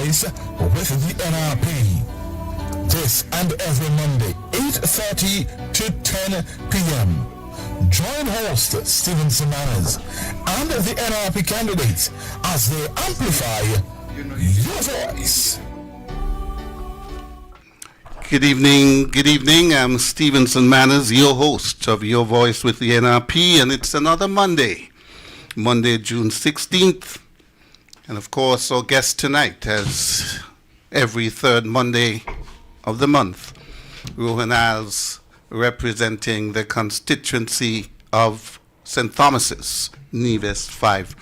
Voice with the NRP. This and every Monday, 8:30 to 10 p.m. Join host Stephen Semanas and the NRP candidates as they amplify your voice. Good evening. I'm Stevenson Manners, your host of Your Voice with the NRP, and it's another Monday, June 16th. And of course, our guest tonight, as every third Monday of the month, Rohan Als, representing the constituency of St. Thomas's, Nevis 5.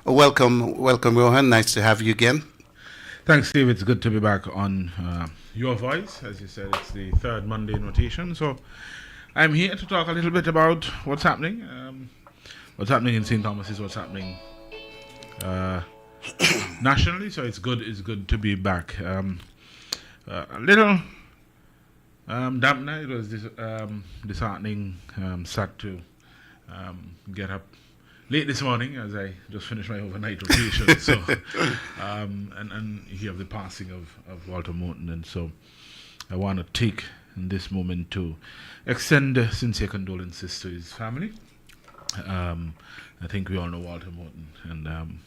Welcome, Rohan. Nice to have you again. Thanks, Steve. It's good to be back on Your Voice. As you said, it's the third Monday in rotation. So I'm here to talk a little bit about what's happening. What's happening in St. Thomas's, what's happening nationally. So it's good to be back. A little dampener. It was disheartening. Sad to get up late this morning as I just finished my overnight rotation. So and hear the passing of Walter Morton, and so I want to take this moment to extend sincere condolences to his family. I think we all know Walter Morton, and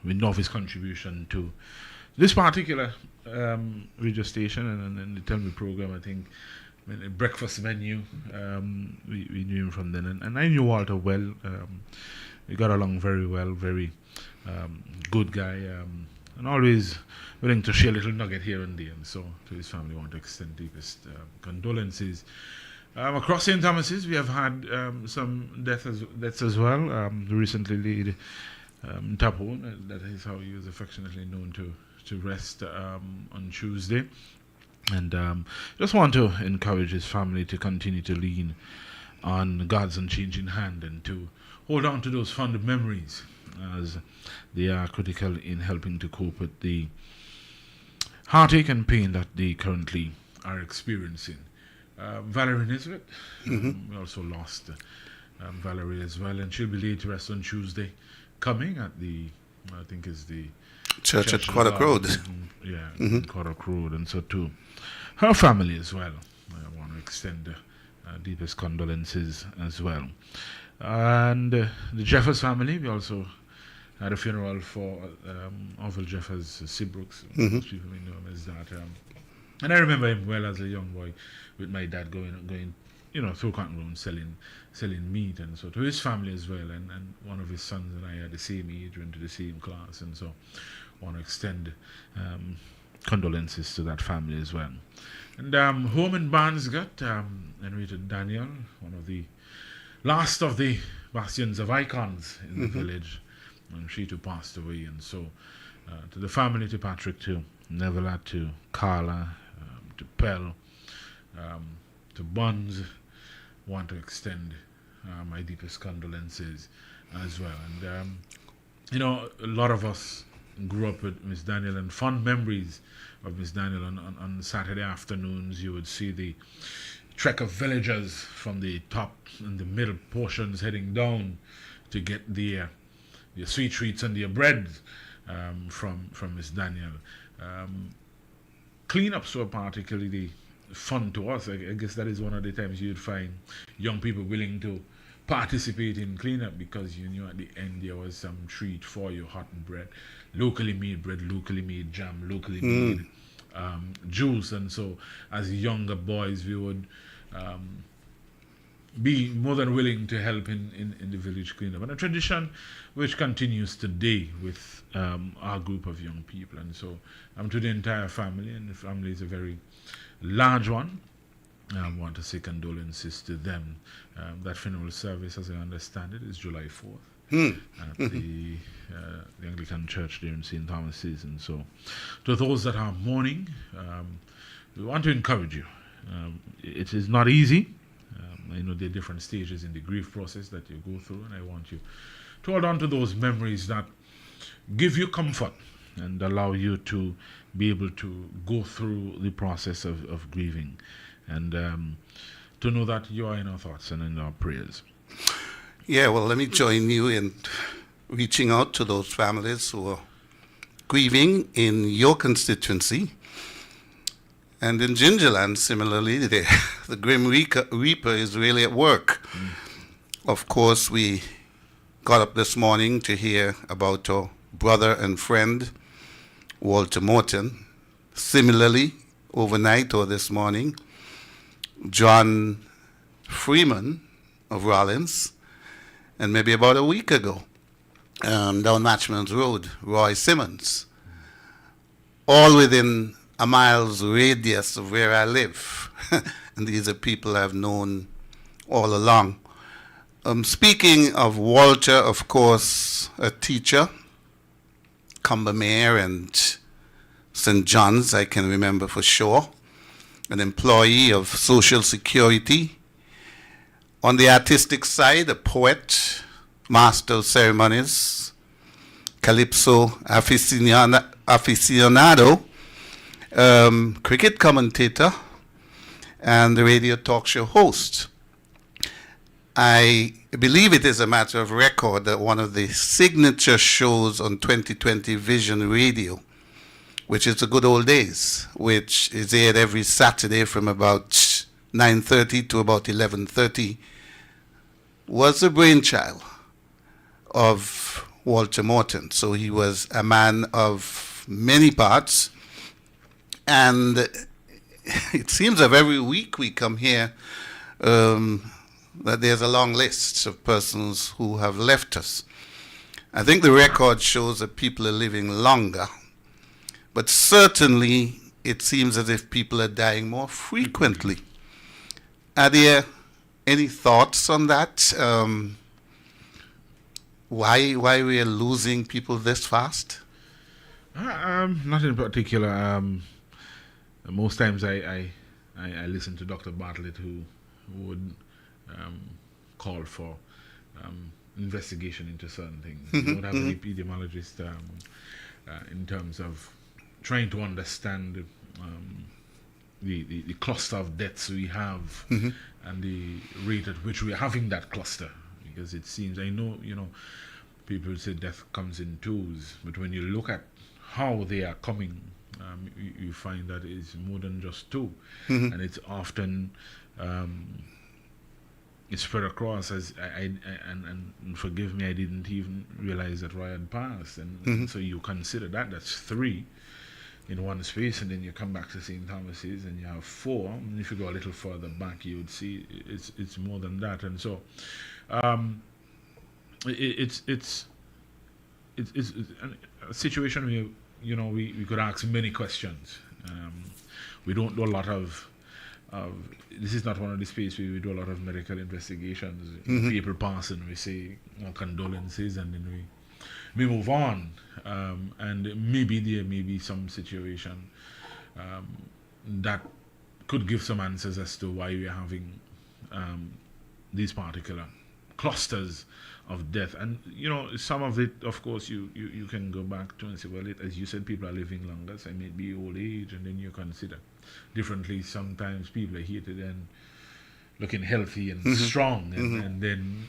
we know of his contribution to this particular radio station and the Tell program. I think the breakfast menu, we knew him from then, and I knew Walter well. We got along very well, very good guy, and always willing to share a little nugget here and there. And so to his family, I want to extend deepest condolences. Across St. Thomas's, we have had some deaths as well. Recently laid Tapone, that is how he was affectionately known to rest on Tuesday. And just want to encourage his family to continue to lean on God's unchanging hand and to hold on to those fond memories, as they are critical in helping to cope with the heartache and pain that they currently are experiencing. Valerie Nisbet, we also lost Valerie as well, and she'll be laid to rest on Tuesday coming at the, I think is the Church at Quaddock Road. Quaddock Road. And so to her family as well, I want to extend deepest condolences as well. And the Jeffers family, we also had a funeral for Orville Jeffers Seabrooks. Most people may know him as that. And I remember him well as a young boy with my dad going through Canton Road selling meat. And so to his family as well. And one of his sons and I are the same age, went to the same class. And so I want to extend condolences to that family as well. And home in Barnesgate, Henrietta Daniel, one of the last of the bastions of icons in the village, and she too passed away. And so to the family, to Patrick, to Neville, to Carla, to Pell, to Buns, want to extend my deepest condolences as well. And a lot of us grew up with Miss Daniel, and fond memories of Miss Daniel. On Saturday afternoons, you would see the trek of villagers from the top and the middle portions heading down to get their sweet treats and their bread from Miss Daniel. Cleanups were particularly fun to us. I guess that is one of the times you'd find young people willing to participate in cleanup, because you knew at the end there was some treat for you, hot bread, locally made bread, locally made jam, locally made juice. And so as younger boys, we would be more than willing to help in the village cleanup, and a tradition which continues today with our group of young people. And so to the entire family, and the family is a very large one, I want to say condolences to them. That funeral service, as I understand it, is July 4th at the Anglican Church there in St. Thomas's. And so to those that are mourning, we want to encourage you. It is not easy. I know there are different stages in the grief process that you go through, and I want you to hold on to those memories that give you comfort and allow you to be able to go through the process of grieving, and to know that you are in our thoughts and in our prayers. Yeah, well, let me join you in reaching out to those families who are grieving in your constituency. And in Gingerland, similarly, the Grim Reaper is really at work. Of course, we got up this morning to hear about our brother and friend, Walter Morton. Similarly, overnight or this morning, John Freeman of Rollins, and maybe about a week ago, down Matchman's Road, Roy Simmons, all within a mile's radius of where I live. And these are people I've known all along. Speaking of Walter, of course, a teacher, Cumbermere and St. John's, I can remember for sure, an employee of Social Security. On the artistic side, a poet, master of ceremonies, calypso aficionado, cricket commentator, and the radio talk show host. I believe it is a matter of record that one of the signature shows on 2020 Vision Radio, which is the good old days, which is aired every Saturday from about 9:30 to about 11:30, was the brainchild of Walter Morton. So he was a man of many parts. And it seems that every week we come here that there's a long list of persons who have left us. I think the record shows that people are living longer, but certainly it seems as if people are dying more frequently. Are there any thoughts on that? Why we are losing people this fast? Not in particular. Most times I listen to Dr. Bartlett, who would call for investigation into certain things. You would have an epidemiologist in terms of trying to understand the cluster of deaths we have and the rate at which we are having that cluster. Because it seems, I know, people say death comes in twos, but when you look at how they are coming, you find that it's more than just two, and it's often it's spread across. As and forgive me, I didn't even realize that Roy had passed, and so you consider that's three in one space, and then you come back to St. Thomas's and you have four. And if you go a little further back, you would see it's more than that, and so it's a situation where we could ask many questions. We don't do a lot of this is not one of the spaces where we do a lot of medical investigations. People pass and we say condolences, and then we move on. And maybe there may be some situation that could give some answers as to why we are having these particular clusters of death. And some of it, of course, you can go back to and say, well, as you said, people are living longer, so it may be old age, and then you consider differently. Sometimes people are here to then looking healthy and strong, and then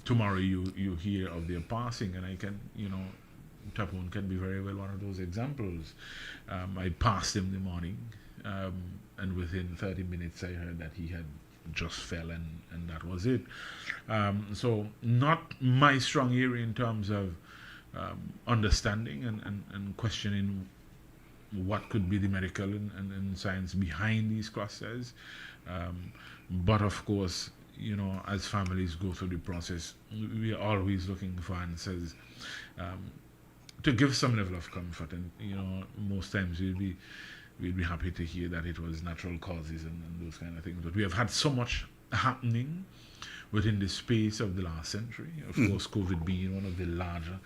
tomorrow you hear of their passing, and I can, Tapone can be very well one of those examples. I passed him the morning, and within 30 minutes I heard that he had just fell, and that was it. So not my strong area in terms of understanding and questioning what could be the medical and science behind these clusters. But of course, as families go through the process, we are always looking for answers to give some level of comfort. And most times we'd be happy to hear that it was natural causes and those kind of things. But we have had so much happening within the space of the last century. Of course, COVID being one of the larger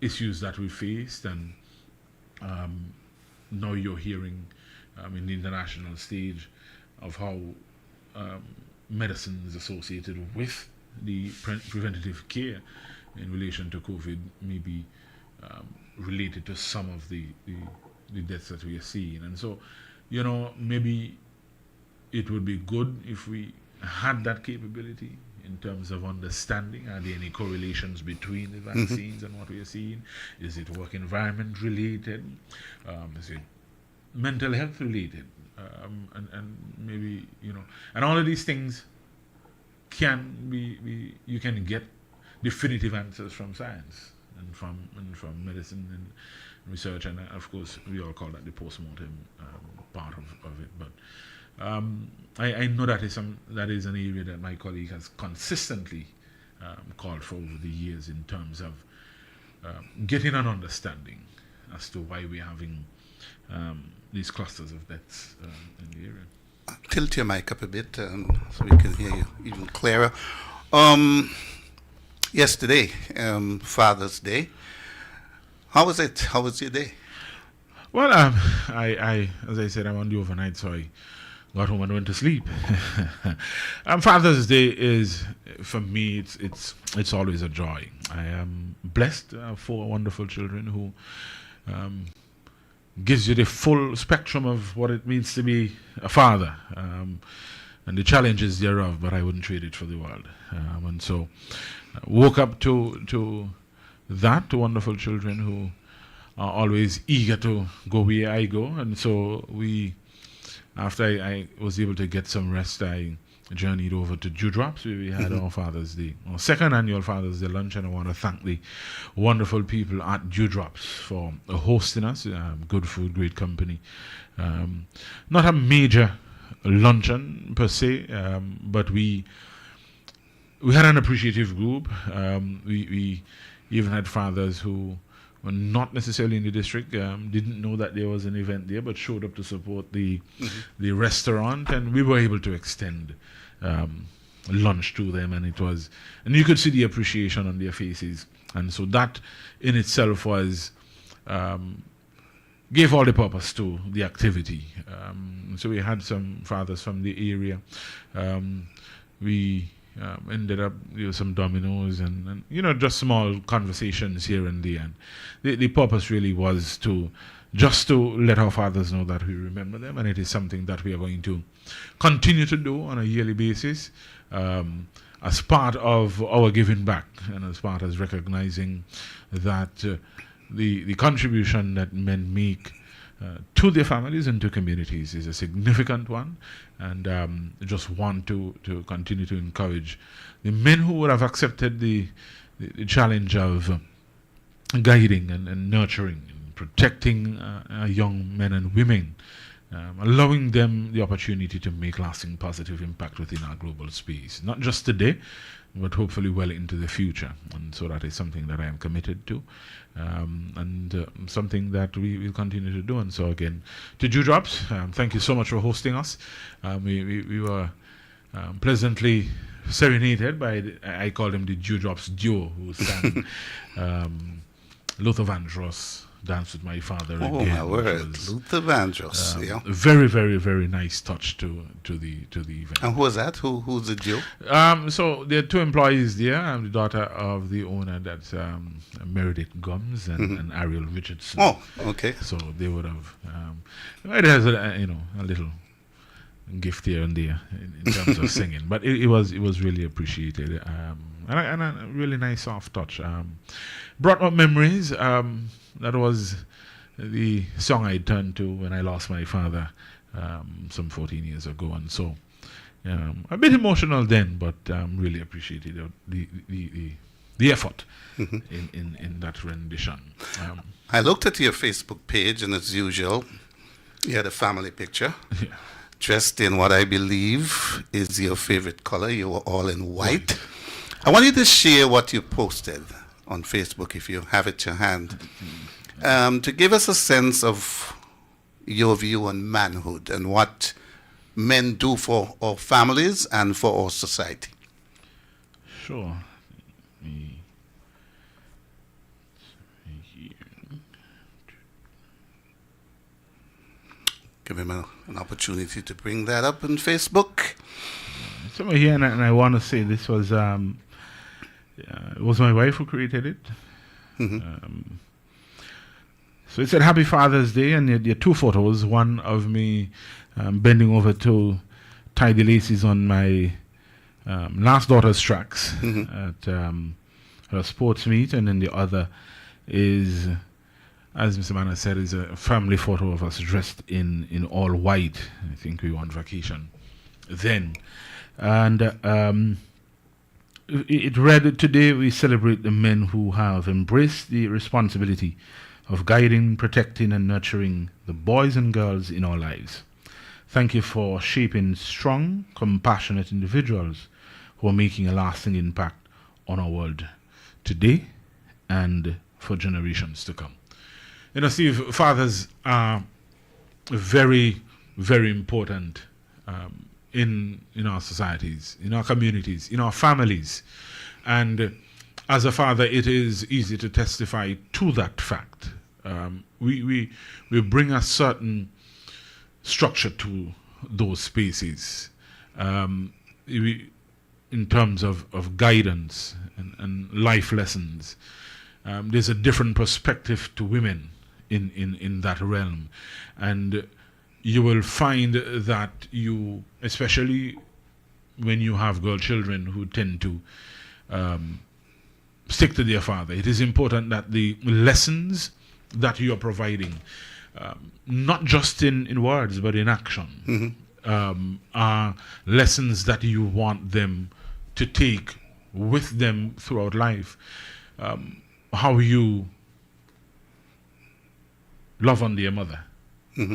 issues that we faced, and now you're hearing in the international stage of how medicine is associated with the preventative care in relation to COVID may be related to some of the deaths that we are seeing. And so, maybe it would be good if we had that capability in terms of understanding? Are there any correlations between the vaccines and what we are seeing? Is it work environment related? Is it mental health related? And maybe, and all of these things can be you can get definitive answers from science and from medicine and research, and of course we all call that the postmortem part of it. But I know that is an area that my colleague has consistently called for over the years in terms of getting an understanding as to why we're having these clusters of deaths in the area. Tilt your mic up a bit so we can hear you even clearer. Yesterday, Father's Day. How was it? How was your day? Well, I as I said, I'm on the overnight, so I got home and went to sleep. Father's Day is, for me, it's always a joy. I am blessed for wonderful children who gives you the full spectrum of what it means to be a father and the challenges thereof, but I wouldn't trade it for the world. And so woke up to that, to wonderful children who are always eager to go where I go. And so after I was able to get some rest, I journeyed over to Dewdrops, where we had our Father's Day, our second annual Father's Day lunch, and I want to thank the wonderful people at Dewdrops for hosting us. Good food, great company. Not a major luncheon per se, but we had an appreciative group. We even had fathers who were not necessarily in the district, didn't know that there was an event there, but showed up to support the restaurant, and we were able to extend lunch to them, and you could see the appreciation on their faces, and so that in itself gave all the purpose to the activity. So we had some fathers from the area. We ended up some dominoes and just small conversations here and there. And the purpose really was to let our fathers know that we remember them, and it is something that we are going to continue to do on a yearly basis as part of our giving back, and as part as recognizing that the contribution that men make to their families and to communities is a significant one, and just want to continue to encourage the men who would have accepted the challenge of guiding and nurturing and protecting young men and women, allowing them the opportunity to make lasting positive impact within our global space, not just today, but hopefully well into the future. And so that is something that I am committed to, and something that we will continue to do. And so again, to Dewdrops, thank you so much for hosting us. We were pleasantly serenaded by, I call them the Dewdrops duo, who sang Luther Vandross, Dance with My Father Again. Oh my word, Luther Vandross, yeah. Very, very, very nice touch to the event. And who was that? Who's the duo? So there are two employees there. I'm the daughter of the owner, that's Meredith Gums and Ariel Richardson. Oh, okay. So they would have. It has a little gift here and there in terms of singing, but it was really appreciated, and a really nice soft touch. Brought up memories. That was the song I turned to when I lost my father some 14 years ago, and so a bit emotional then, but really appreciated the effort in that rendition. I looked at your Facebook page, and as usual, you had a family picture. Yeah. Dressed in what I believe is your favorite color. You were all in white. I want you to share what you posted on Facebook, if you have it to hand, to give us a sense of your view on manhood and what men do for our families and for our society. Sure. Give him an opportunity to bring that up on Facebook. So here, and I want to say this was it was my wife who created it. So it said Happy Father's Day, and there are two photos. One of me bending over to tie the laces on my last daughter's tracks at her sports meet, and then the other is, as Mr. Manner said, is a family photo of us dressed in all white. I think we were on vacation then. And it read, today we celebrate the men who have embraced the responsibility of guiding, protecting, and nurturing the boys and girls in our lives. Thank you for shaping strong, compassionate individuals who are making a lasting impact on our world today and for generations to come. You know, Steve, fathers are very, very important in our societies, in our communities, in our families. And as a father, it is easy to testify to that fact. We bring a certain structure to those spaces in terms of guidance and life lessons. There's a different perspective to women in that realm. And you will find that you, especially when you have girl children who tend to stick to their father, it is important that the lessons that you are providing, not just in words but in action, are lessons that you want them to take with them throughout life. How you love on their mother,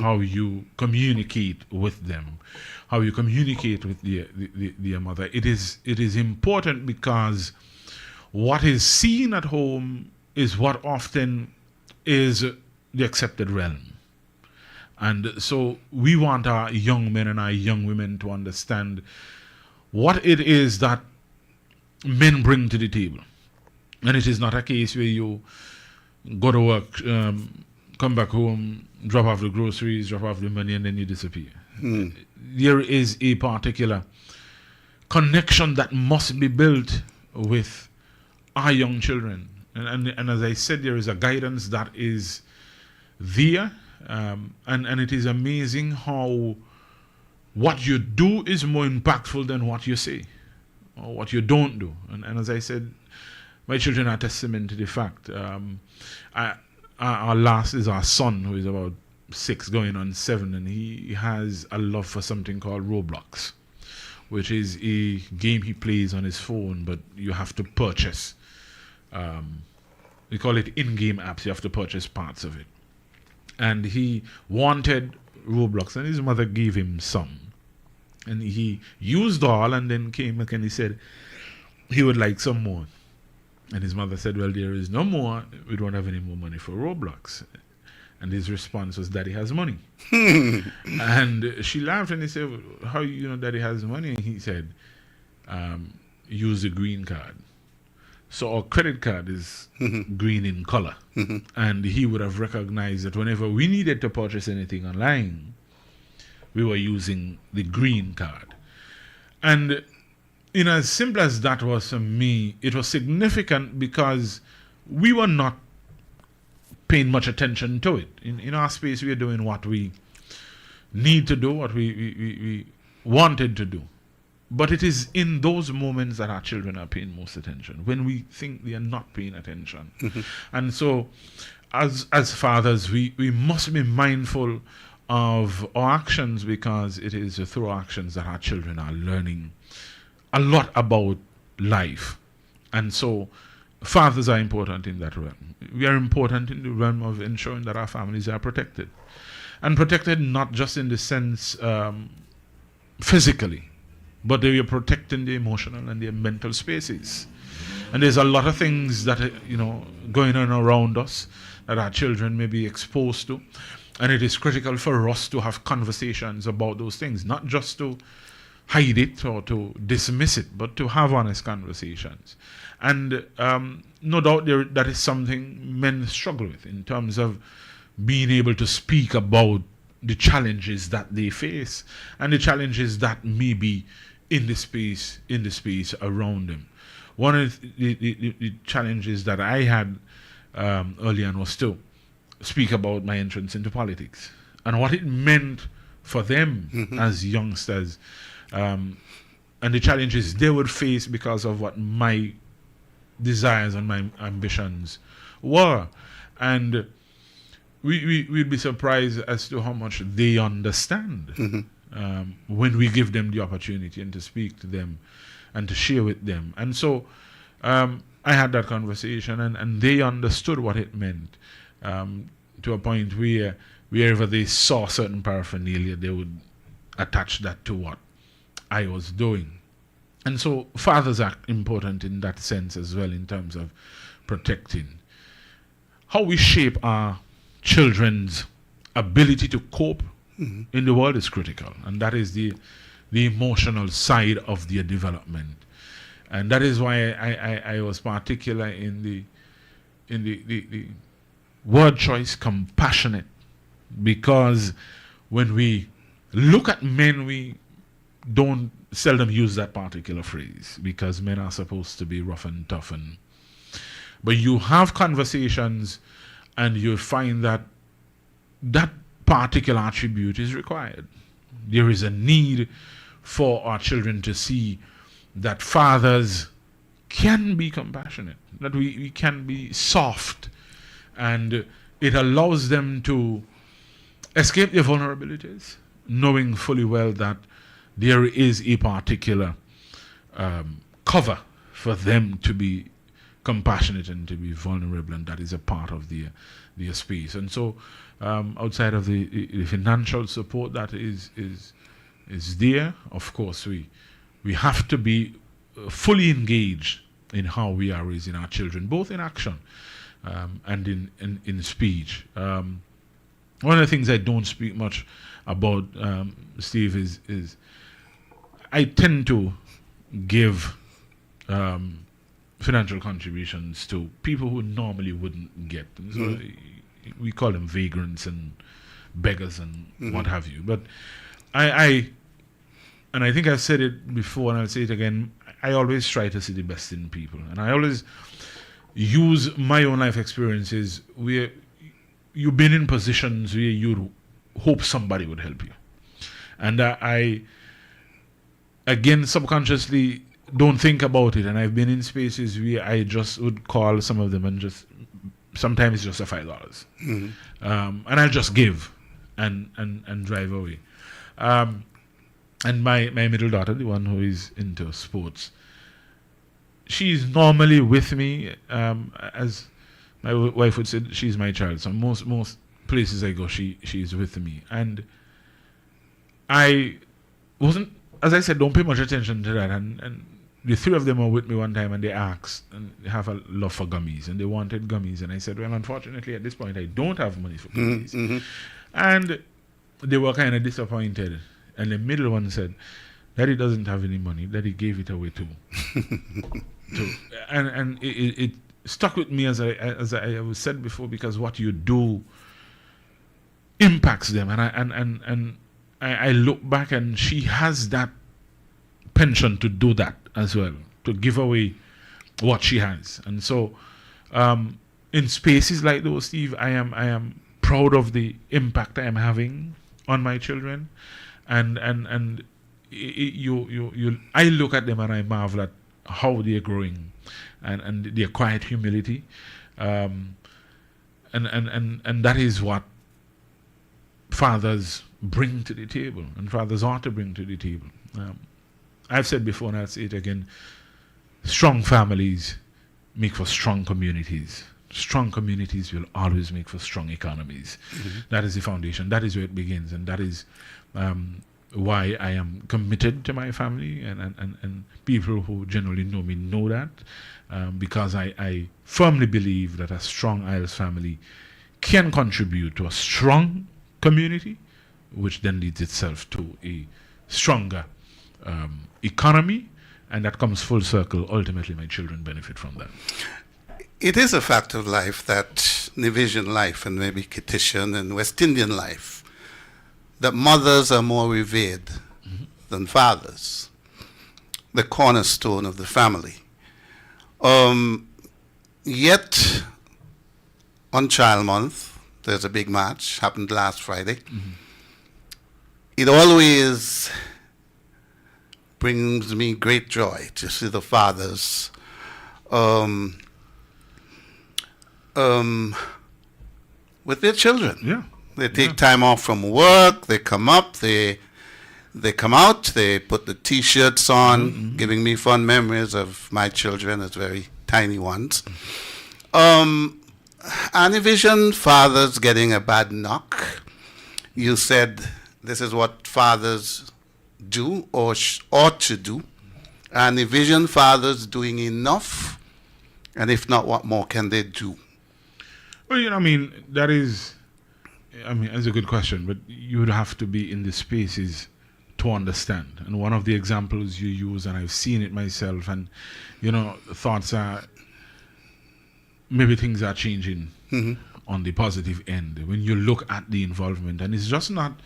how you communicate with them, how you communicate with their mother. It is important because what is seen at home is what often is the accepted realm. And so we want our young men and our young women to understand what it is that men bring to the table. And it is not a case where you go to work, come back home, drop off the groceries, drop off the money, and then you disappear. There is a particular connection that must be built with our young children. And as I said, there is a guidance that is there. And it is amazing how what you do is more impactful than what you say or what you don't do. And as I said, my children are testament to the fact. Our last is our son, who is about 6 going on 7, and he has a love for something called Roblox, which is a game he plays on his phone, but you have to purchase. We call it in-game apps. You have to purchase parts of it. And he wanted Roblox, and his mother gave him some. And he used all and then came back and he said he would like some more. And his mother said, well, there is no more. We don't have any more money for Roblox. And his response was, Daddy has money. And she laughed and he said, well, how you know Daddy has money? And he said, use the green card. So our credit card is green in color. And he would have recognized that whenever we needed to purchase anything online, we were using the green card. And as simple as that was for me, it was significant because we were not paying much attention to it. In our space, we are doing what we need to do, what we wanted to do. But it is in those moments that our children are paying most attention, when we think they are not paying attention. And so, as fathers, we must be mindful of our actions, because it is through our actions that our children are learning a lot about life. And so fathers are important in that realm. We are important in the realm of ensuring that our families are protected. And protected not just in the sense physically, but they are protecting the emotional and the mental spaces. And there's a lot of things that going on around us that our children may be exposed to. And it is critical for us to have conversations about those things, not just to hide it or to dismiss it, but to have honest conversations. And no doubt that is something men struggle with in terms of being able to speak about the challenges that they face and the challenges that may be in the space around them. One of the challenges that I had early on was to speak about my entrance into politics and what it meant for them as youngsters. and the challenges they would face because of what my desires and my ambitions were. And we'd be surprised as to how much they understand when we give them the opportunity and to speak to them and to share with them. And so I had that conversation, and they understood what it meant, to a point where wherever they saw certain paraphernalia, they would attach that to what I was doing. And so fathers are important in that sense as well, in terms of protecting. How we shape our children's ability to cope in the world is critical, and that is the emotional side of their development. And that is why I was particular in the word choice, compassionate, because when we look at men, we don't seldom use that particular phrase, because men are supposed to be rough and tough. But you have conversations and you find that that particular attribute is required. There is a need for our children to see that fathers can be compassionate, that we can be soft, and it allows them to escape their vulnerabilities, knowing fully well that there is a particular cover for them to be compassionate and to be vulnerable, and that is a part of their space. And so outside of the financial support that is there, of course we have to be fully engaged in how we are raising our children, both in action and in speech. One of the things I don't speak much about, Steve, is I tend to give financial contributions to people who normally wouldn't get. And so we call them vagrants and beggars and what have you. But I think I've said it before and I'll say it again, I always try to see the best in people. And I always use my own life experiences where you've been in positions where you hope somebody would help you. And I, again, subconsciously don't think about it. And I've been in spaces where I just would call some of them and just, sometimes just a $5. And I'll just give and drive away. And my middle daughter, the one who is into sports, she's normally with me. As my wife would say, she's my child. So most places I go, she's with me. And I wasn't, as I said, don't pay much attention to that. And the three of them were with me one time, and they asked, and they have a love for gummies, and they wanted gummies. And I said, well, unfortunately, at this point, I don't have money for gummies. And they were kind of disappointed. And the middle one said, Daddy doesn't have any money. Daddy gave it away too. And it stuck with me, as I said before, because what you do impacts them. And I look back, and she has that penchant to do that as well, to give away what she has. And so in spaces like those, Steve, I am proud of the impact I am having on my children. And I look at them and I marvel at how they're growing and their quiet humility. And that is what fathers bring to the table, and fathers ought to bring to the table. I've said before, and I'll say it again, strong families make for strong communities. Strong communities will always make for strong economies. That is the foundation. That is where it begins, and that is why I am committed to my family, and people who generally know me know that, because I firmly believe that a strong Isles family can contribute to a strong community, which then leads itself to a stronger economy, and that comes full circle. Ultimately, my children benefit from that. It is a fact of life that Nevisian life, and maybe Kittitian and West Indian life, that mothers are more revered than fathers, the cornerstone of the family. Yet, on Child Month, there's a big match, happened last Friday. It always brings me great joy to see the fathers with their children. Yeah. They take time off from work. They come up. They come out. They put the T-shirts on, giving me fond memories of my children as very tiny ones. And envision fathers getting a bad knock. You said this is what fathers do or ought to do. And envision fathers doing enough. And if not, what more can they do? Well, that's a good question, but you would have to be in the spaces to understand. And one of the examples you use, and I've seen it myself, and, thoughts are, maybe things are changing on the positive end. When you look at the involvement, and it's just not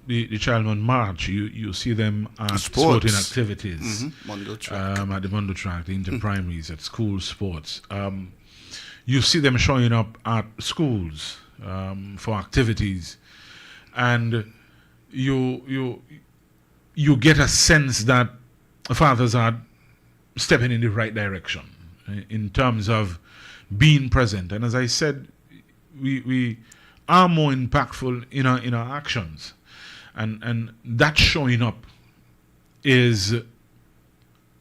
the child on march, you see them at sporting activities, Mondo track. at the Mondo track, the inter-primaries, at school sports. You see them showing up at schools for activities, and you get a sense that fathers are stepping in the right direction in terms of being present. And as I said, we are more impactful in our actions, and that showing up is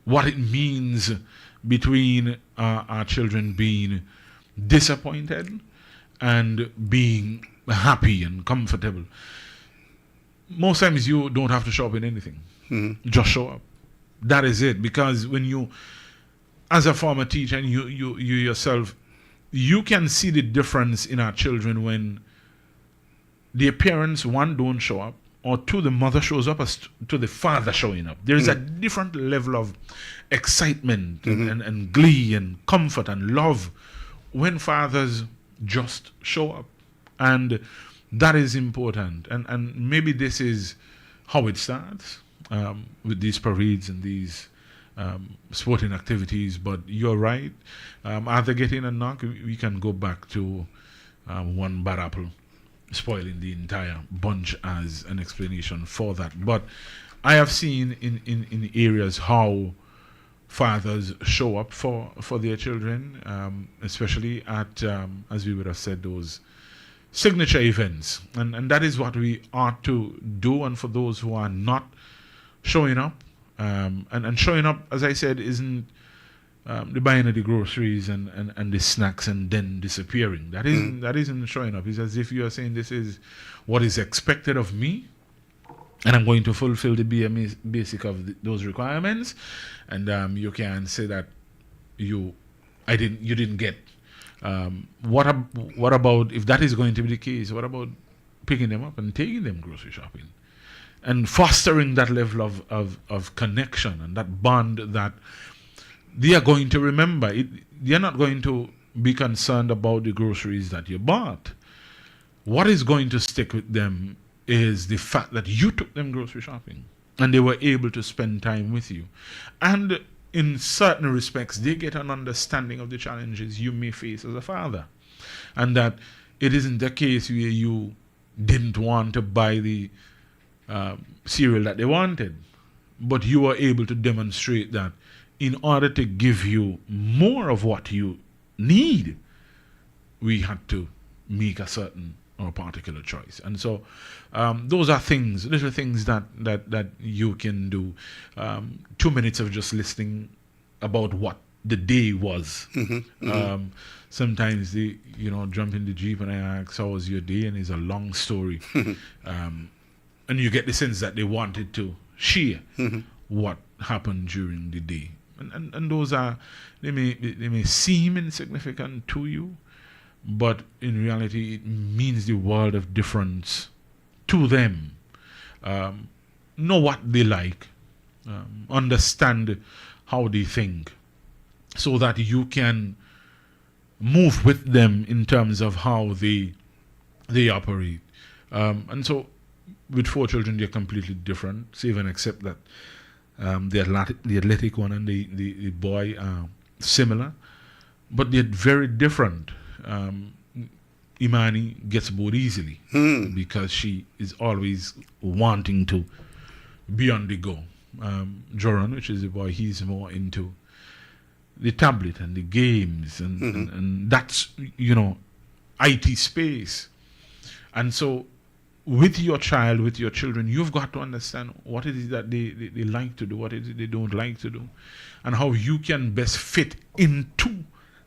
what it means between our children being disappointed and being happy and comfortable. Most times you don't have to show up in anything. Just show up. That is it. Because when you, as a former teacher, and you yourself, you can see the difference in our children when their parents, one, don't show up, or two, the mother shows up as to the father showing up. There is a different level of excitement and glee and comfort and love when fathers just show up. And that is important. And maybe this is how it starts with these parades and these sporting activities. But you're right. After getting a knock, we can go back to one bad apple spoiling the entire bunch as an explanation for that. But I have seen in areas how fathers show up for their children, especially at, as we would have said, those signature events. And that is what we ought to do. And for those who are not showing up, and showing up, as I said, isn't the buying of the groceries and the snacks and then disappearing. That isn't showing up. It's as if you are saying, this is what is expected of me, and I'm going to fulfill the basic of those requirements. And you can say that you didn't get. What about, if that is going to be the case, what about picking them up and taking them grocery shopping and fostering that level of connection and that bond that they are going to remember? They are not going to be concerned about the groceries that you bought. What is going to stick with them is the fact that you took them grocery shopping and they were able to spend time with you. And in certain respects, they get an understanding of the challenges you may face as a father. And that it isn't the case where you didn't want to buy the cereal that they wanted, but you were able to demonstrate that in order to give you more of what you need, we had to make a certain or particular choice. And so those are things, little things that you can do. 2 minutes of just listening about what the day was. Sometimes they, jump in the Jeep and I ask, how was your day? And it's a long story. And you get the sense that they wanted to share what happened during the day. And those are, they may seem insignificant to you, but in reality, it means the world of difference to them. Know what they like, understand how they think, so that you can move with them in terms of how they operate. And so, with 4 children, they're completely different, save and except that the athletic one and the boy are similar, but they're very different. Imani gets bored easily because she is always wanting to be on the go. Joran, which is the boy, he's more into the tablet and the games and that's, IT space. And so with your child, with your children, you've got to understand what it is that they like to do, what it is they don't like to do, and how you can best fit into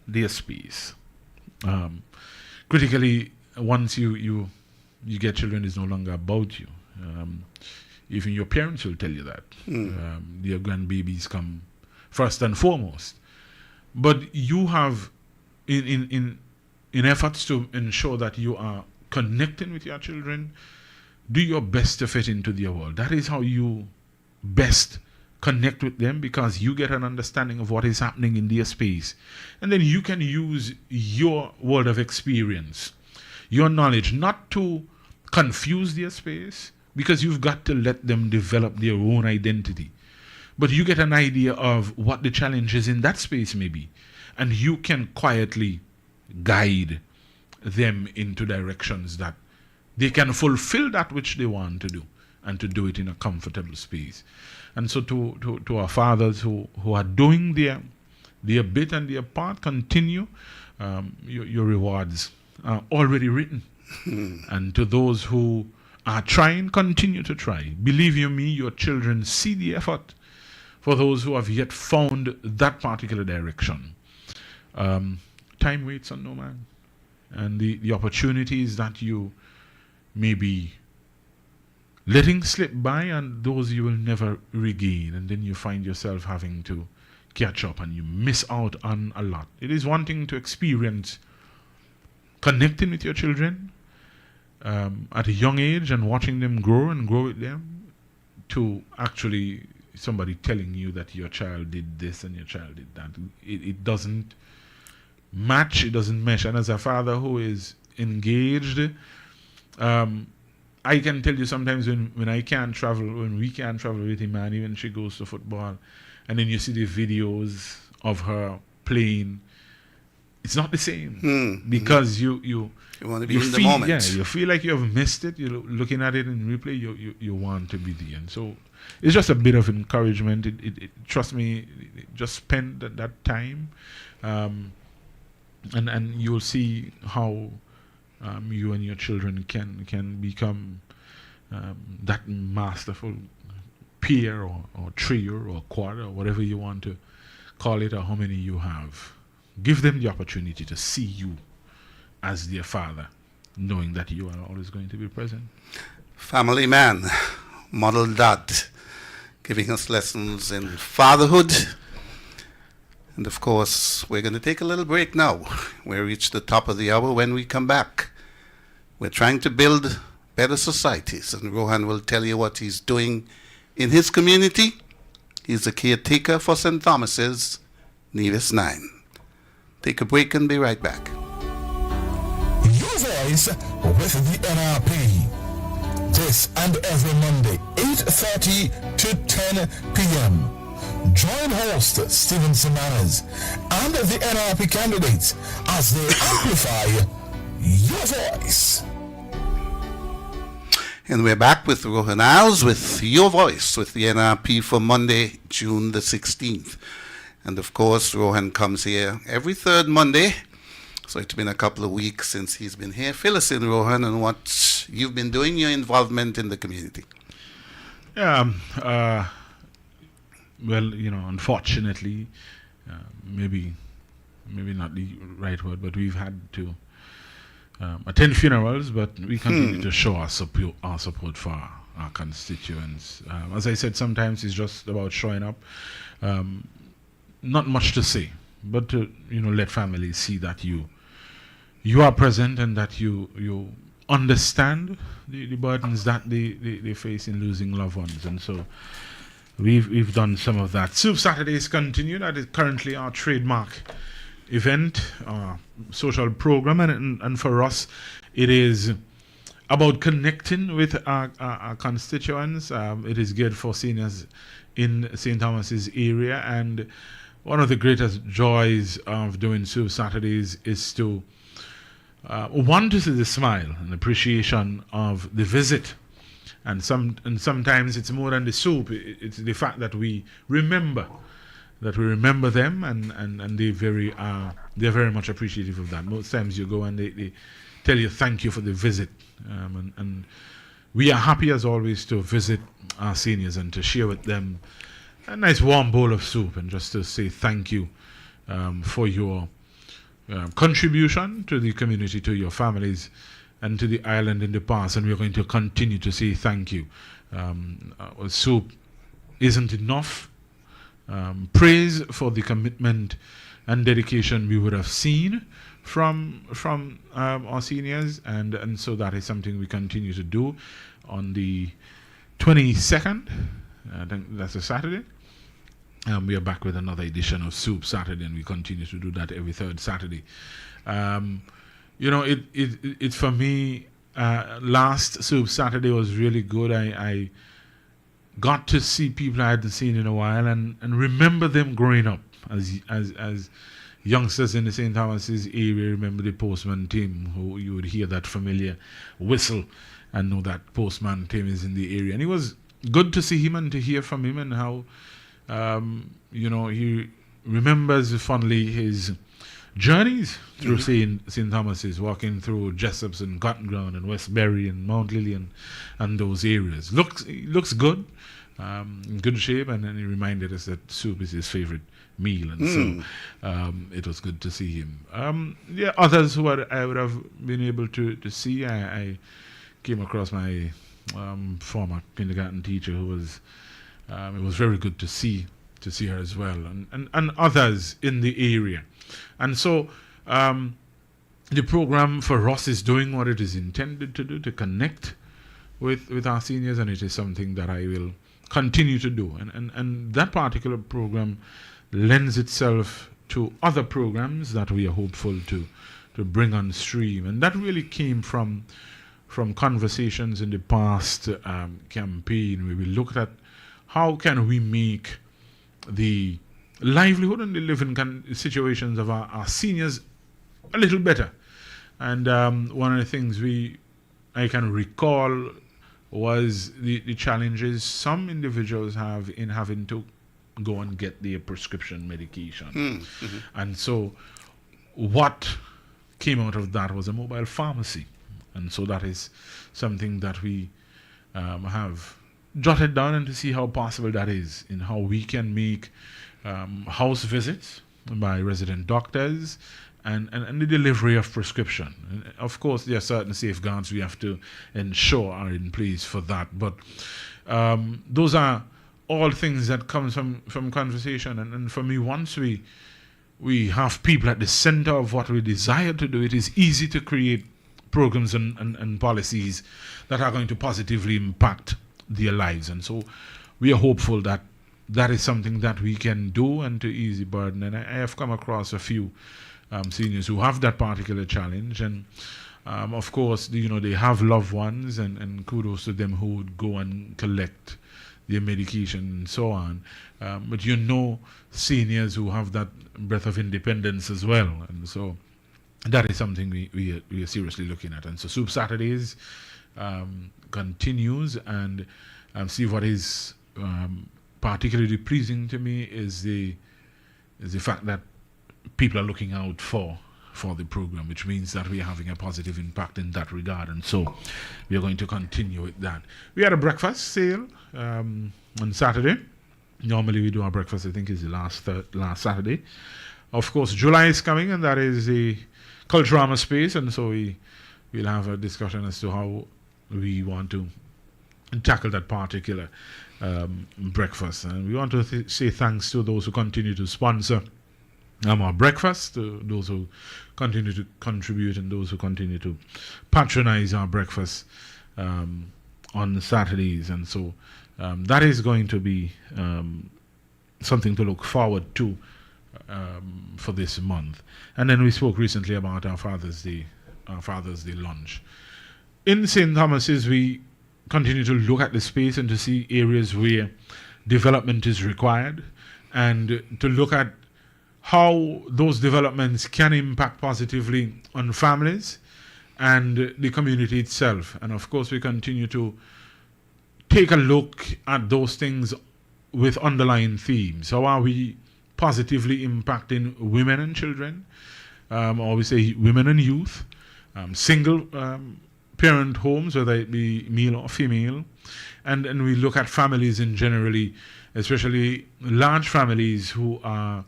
their space. Critically, once you get children, it's no longer about you. Even your parents will tell you that. Their grandbabies come first and foremost. But you have, in efforts to ensure that you are connecting with your children, do your best to fit into their world. That is how you best connect with them, because you get an understanding of what is happening in their space. And then you can use your world of experience, your knowledge, not to confuse their space, because you've got to let them develop their own identity. But you get an idea of what the challenges in that space may be, and you can quietly guide them into directions that they can fulfill that which they want to do, and to do it in a comfortable space. And so to our fathers who are doing their bit and their part, continue. Your rewards are already written. And to those who are trying, continue to try. Believe you me, your children see the effort. For those who have yet found that particular direction, time waits on no man. And the opportunities that you may be letting slip by, and those you will never regain, and then you find yourself having to catch up and you miss out on a lot. It is one thing to experience connecting with your children at a young age and watching them grow and grow with them, to actually somebody telling you that your child did this and your child did that. It doesn't match, it doesn't mesh. And as a father who is engaged, I can tell you sometimes when I can't travel, when we can't travel with him, and even she goes to football, and then you see the videos of her playing, it's not the same. Because you want to be in feel, the moment. Yeah, you feel like you have missed it. You're looking at it in replay, you want to be there. And so it's just a bit of encouragement. Trust me, just spend that time, and you'll see how you and your children can become that masterful peer or trio or quad or whatever you want to call it, or how many you have. Give them the opportunity to see you as their father, knowing that you are always going to be present. Family man, model dad, giving us lessons in fatherhood. And of course, we're going to take a little break now. We reach the top of the hour. When we come back, we're trying to build better societies, and Rohan will tell you what he's doing in his community. He's a caretaker for St. Thomas's, Nevis 9. Take a break and be right back. Your voice with the NRP. This and every Monday, 8:30 to 10 p.m. Join host Stephen Semanas and the NRP candidates as they amplify your voice. And we're back with Rohan Isles with Your Voice with the NRP for Monday, June the 16th. And of course, Rohan comes here every third Monday. So it's been a couple of weeks since he's been here. Fill us in, Rohan, on what you've been doing, your involvement in the community. Yeah, well, unfortunately, maybe not the right word, but we've had to attend funerals, but we continue to show our support for our constituents. As I said, sometimes it's just about showing up. Not much to say, but to let families see that you are present and that you understand the burdens that they face in losing loved ones. And so we've done some of that. Soup Saturdays continue. That is currently our trademark event, social program, and for us it is about connecting with our constituents. It is geared for seniors in St. Thomas's area, and one of the greatest joys of doing Soup Saturdays is to to see the smile and appreciation of the visit and sometimes it's more than the soup. It's the fact that we remember them, and they're very much appreciative of that. Most times you go and they tell you thank you for the visit, and we are happy as always to visit our seniors and to share with them a nice warm bowl of soup and just to say thank you for your contribution to the community, to your families, and to the island in the past. And we're going to continue to say thank you. Soup isn't enough. Praise for the commitment and dedication we would have seen from our seniors, and so that is something we continue to do on the 22nd. I think that's a Saturday. We are back with another edition of Soup Saturday, and we continue to do that every third Saturday. It for me, last Soup Saturday was really good. I got to see people I hadn't seen in a while, and remember them growing up as youngsters in the St. Thomas's area. Remember the postman Tim, who you would hear that familiar whistle and know that postman Tim is in the area. And it was good to see him and to hear from him, and how he remembers fondly his journeys through St. Thomas's, walking through Jessop's and Cotton Ground and Westbury and Mount Lillian and those areas. Looks good, in good shape, and then he reminded us that soup is his favorite meal, and so it was good to see him. Others who I would have been able to see. I came across my former kindergarten teacher, who was it was very good to see her as well, and others in the area. And so the program for us is doing what it is intended to do, to connect with our seniors, and it is something that I will continue to do. And that particular program lends itself to other programs that we are hopeful to bring on stream. And that really came from conversations in the past campaign, where we looked at how can we make the livelihood and the living situations of our seniors a little better. And one of the things I can recall was the challenges some individuals have in having to go and get their prescription medication. And so what came out of that was a mobile pharmacy. And so that is something that we have jotted down, and to see how possible that is, in how we can make house visits by resident doctors and the delivery of prescription. And of course, there are certain safeguards we have to ensure are in place for that. But those are all things that come from conversation. And for me, once we have people at the center of what we desire to do, it is easy to create programs and policies that are going to positively impact their lives. And so we are hopeful that that is something that we can do, and to ease the burden. And I have come across a few seniors who have that particular challenge, and of course, they have loved ones, and kudos to them who would go and collect their medication and so on. But seniors who have that breath of independence as well. And so that is something we are seriously looking at. And so Soup Saturdays continues, and see what is particularly pleasing to me is the fact that people are looking out for the program, which means that we are having a positive impact in that regard. And so we are going to continue with that. We had a breakfast sale on Saturday. Normally we do our breakfast, I think, is the last Saturday. Of course, July is coming, and that is the Culturama space, and so we'll have a discussion as to how we want to tackle that particular breakfast. And we want to say thanks to those who continue to sponsor our breakfast, to those who continue to contribute, and those who continue to patronize our breakfast on Saturdays. And so that is going to be something to look forward to for this month. And then we spoke recently about our Father's Day lunch. In St. Thomas's, we continue to look at the space and to see areas where development is required, and to look at how those developments can impact positively on families and the community itself. And of course, we continue to take a look at those things with underlying themes. How are we positively impacting women and children, or we say women and youth, single parent homes, whether it be male or female, and we look at families in generally, especially large families who are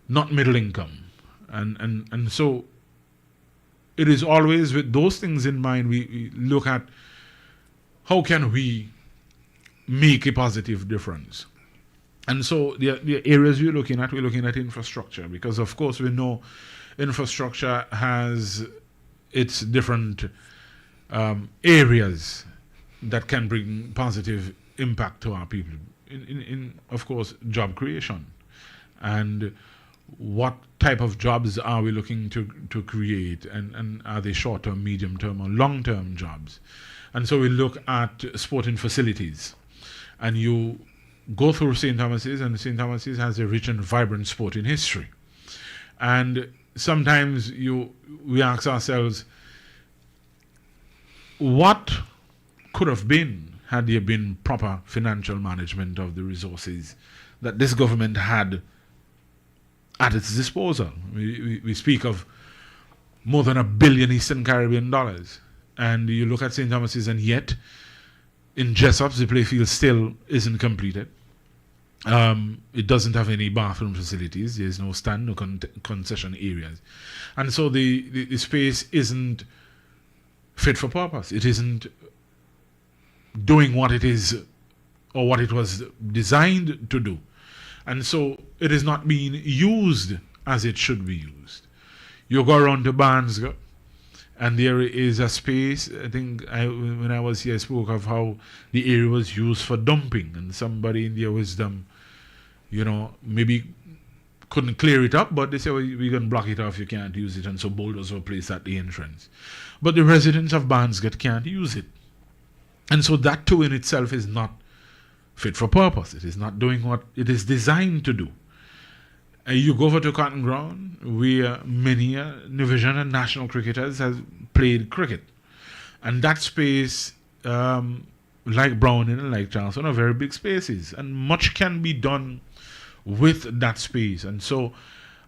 not middle income. And so it is always with those things in mind we look at how can we make a positive difference. And so the areas we're looking at infrastructure, because of course we know infrastructure has its different areas that can bring positive impact to our people. In of course, job creation. And what type of jobs are we looking to create, and are they short-term, medium-term, or long-term jobs? And so we look at sporting facilities. And you go through St. Thomas's, and St. Thomas's has a rich and vibrant sporting history. And sometimes we ask ourselves, what could have been had there been proper financial management of the resources that this government had at its disposal? We speak of more than $1 billion Eastern Caribbean dollars. And you look at St. Thomas's, and yet in Jessups, the playfield still isn't completed. It doesn't have any bathroom facilities. There's no stand, no concession areas. And so the space isn't fit for purpose. It isn't doing what it is or what it was designed to do. And so it is not being used as it should be used. You go around to Barnsga, and there is a space. I think when I was here, I spoke of how the area was used for dumping, and somebody in their wisdom, maybe couldn't clear it up, but they say, well, we're going to block it off, you can't use it, and so boulders were placed at the entrance. But the residents of Barnsga can't use it. And so that too in itself is not fit for purpose. It is not doing what it is designed to do. You go over to Cotton Ground, where many division and national cricketers have played cricket. And that space, like Browning and like Charleston, are very big spaces. And much can be done with that space. And so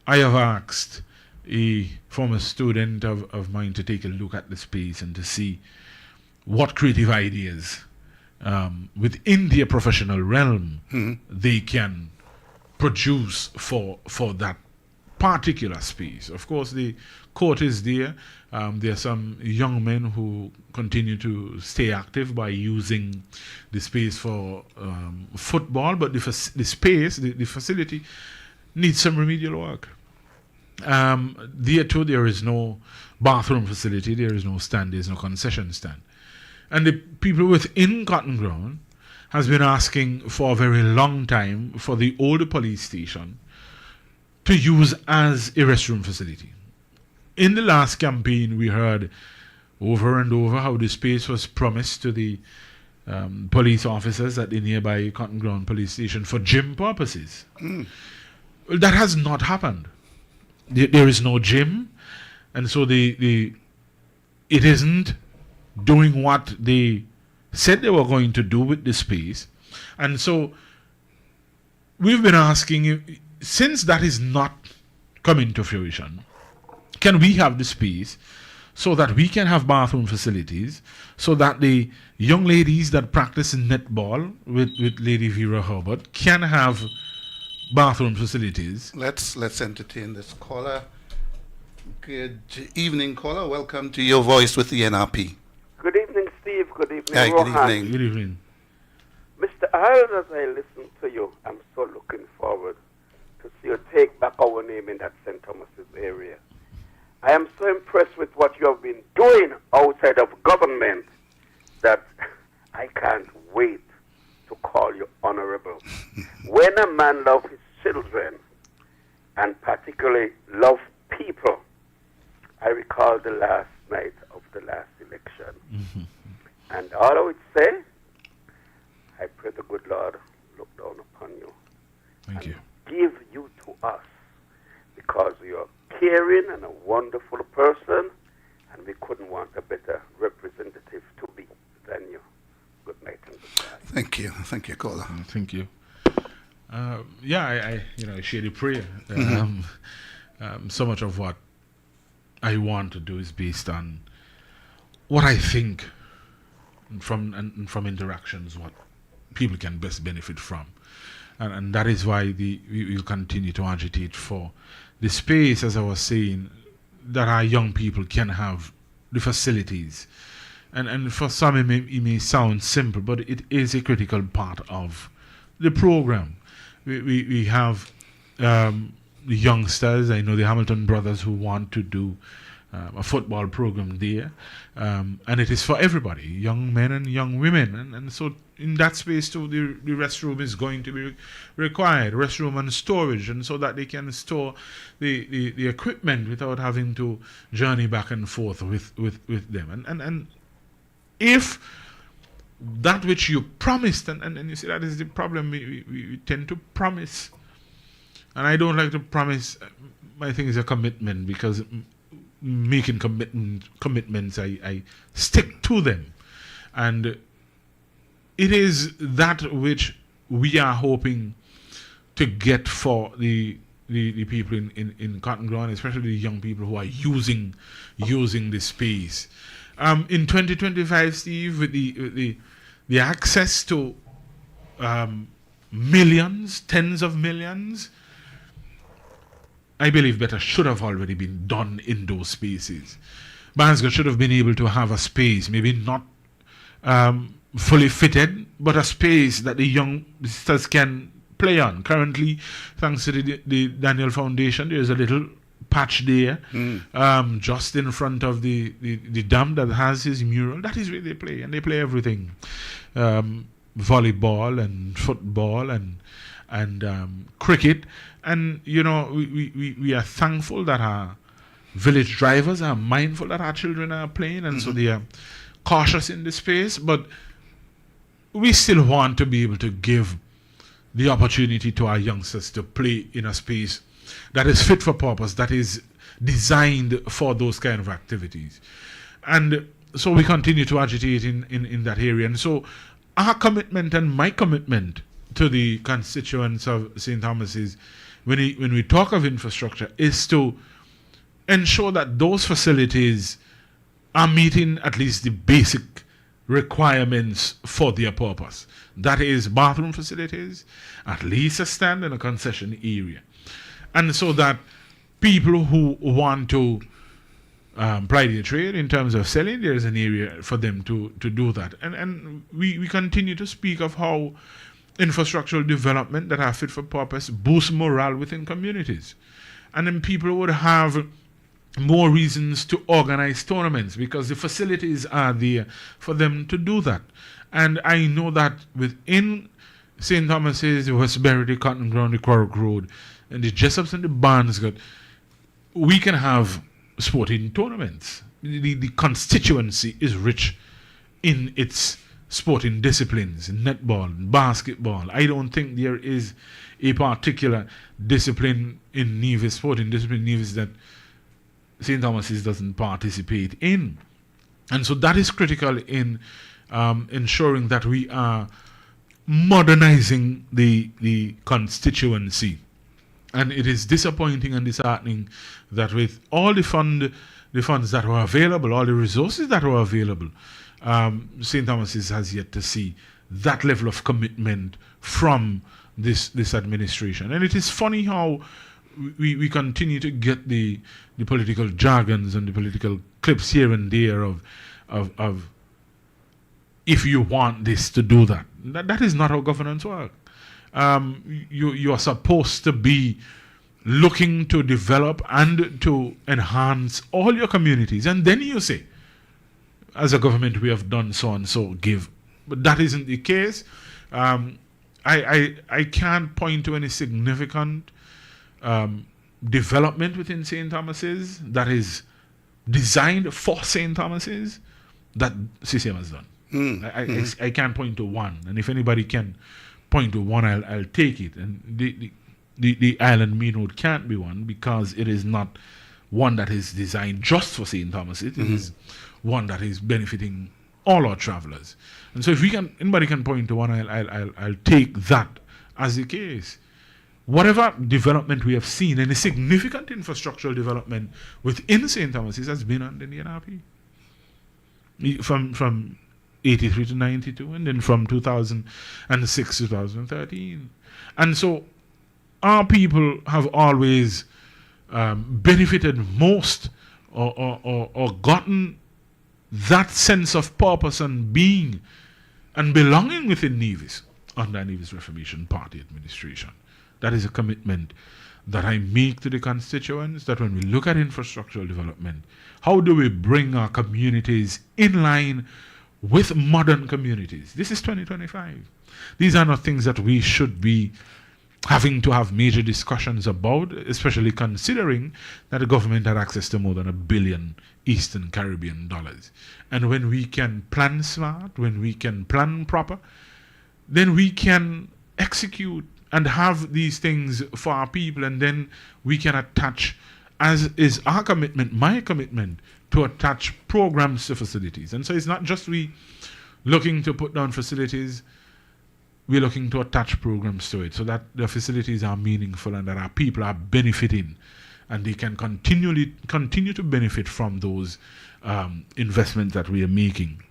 I have asked a former student of mine to take a look at the space and to see what creative ideas within their professional realm they can produce for that particular space. Of course, the court is there. There are some young men who continue to stay active by using the space for football, but the facility needs some remedial work. There too, there is no bathroom facility, there is no stand, there is no concession stand. And the people within Cotton Ground has been asking for a very long time for the old police station to use as a restroom facility. In the last campaign, we heard over and over how the space was promised to the police officers at the nearby Cotton Ground police station for gym purposes. Well, that has not happened. There is no gym, and so it isn't doing what they said they were going to do with the space. And so we've been asking, since that is not coming to fruition, can we have the space so that we can have bathroom facilities, so that the young ladies that practice netball with Lady Vera Herbert can have bathroom facilities? Let's entertain this caller. Good evening, caller. Welcome to Your Voice with the NRP. Good evening, Steve. Good evening, Hi, Rohan. good evening. Good evening. Mr. Iron, as I listen to you, I'm so looking forward to see you take back our name in that St. Thomas's area. I am so impressed with what you have been doing outside of government that I can't wait to call you honorable. When a man loves his children, and particularly love people, I recall the last night of the last election. And all I would say, I pray the good Lord look down upon you. Thank you. Give you to us, because you're caring and a wonderful person, and we couldn't want a better representative to be than you. Good night in the sky. Thank you, caller. Thank you. I share the prayer. So much of what I want to do is based on what I think from interactions, what people can best benefit from. And that is why we will continue to agitate for the space, as I was saying, that our young people can have the facilities. And for some it may sound simple, but it is a critical part of the program. We have the youngsters. I know the Hamilton brothers who want to do a football program there, and it is for everybody, young men and young women, and so in that space too, the restroom is going to be required, restroom and storage, and so that they can store the equipment without having to journey back and forth with them, and if that which you promised, and you see that is the problem, we tend to promise, and I don't like to promise. I think it's a commitment, because making commitments, I stick to them, and it is that which we are hoping to get for the people in Cotton Ground, especially the young people who are using the space. In 2025, Steve, with the access to millions, tens of millions, I believe better should have already been done in those spaces. Bandsgate should have been able to have a space, maybe not fully fitted, but a space that the youngsters can play on. Currently, thanks to the Daniel Foundation, there's a little patch there, just in front of the dam that has his mural. That is where they play, and they play everything. Volleyball and football and cricket. And, we are thankful that our village drivers are mindful that our children are playing, and so they are cautious in this space. But we still want to be able to give the opportunity to our youngsters to play in a space that is fit for purpose, that is designed for those kind of activities. And so we continue to agitate in that area. And so our commitment and my commitment to the constituents of St. Thomas's, when we talk of infrastructure, is to ensure that those facilities are meeting at least the basic requirements for their purpose. That is bathroom facilities, at least a stand and a concession area. And so that people who want to ply their trade in terms of selling, there is an area for them to do that. And we continue to speak of how infrastructural development that are fit for purpose boost morale within communities. And then people would have more reasons to organize tournaments because the facilities are there for them to do that. And I know that within St. Thomas's, the Westbury, the Cotton Ground, the Quarrock Road, and the Jessops and the Barnesgate, we can have sporting tournaments. The constituency is rich in its sporting disciplines, netball, basketball. I don't think there is a particular discipline in Nevis, sporting discipline in Nevis, that St. Thomas's doesn't participate in. And so that is critical in ensuring that we are modernizing the constituency. And it is disappointing and disheartening that with all the funds that were available, all the resources that were available, St. Thomas's has yet to see that level of commitment from this administration. And it is funny how we continue to get the political jargons and the political clips here and there of if you want this to do that. That is not how governance works. You are supposed to be looking to develop and to enhance all your communities, and then you say, as a government, we have done so and so, give. But that isn't the case. I can't point to any significant development within St. Thomas's that is designed for St. Thomas's that CCM has done. I can't point to one, and if anybody can point to one, I'll take it. And the Island Main Road can't be one because it is not one that is designed just for St. Thomas's. It is one that is benefiting all our travelers. And so if anybody can point to one, I'll take that as the case. Whatever development we have seen, any significant infrastructural development within St. Thomas's has been under the NRP. From 83 to 92, and then from 2006 to 2013. And so our people have always benefited most or gotten that sense of purpose and being and belonging within Nevis under Nevis Reformation Party administration. That is a commitment that I make to the constituents, that when we look at infrastructural development, how do we bring our communities in line with modern communities? This is 2025. These are not things that we should be having to have major discussions about, especially considering that the government had access to more than $1 billion Eastern Caribbean dollars. And when we can plan smart, when we can plan proper, then we can execute and have these things for our people, and then we can attach, as is our commitment, my commitment, to attach programs to facilities. And so it's not just we looking to put down facilities, we're looking to attach programs to it so that the facilities are meaningful and that our people are benefiting and they can continue to benefit from those investments that we are making.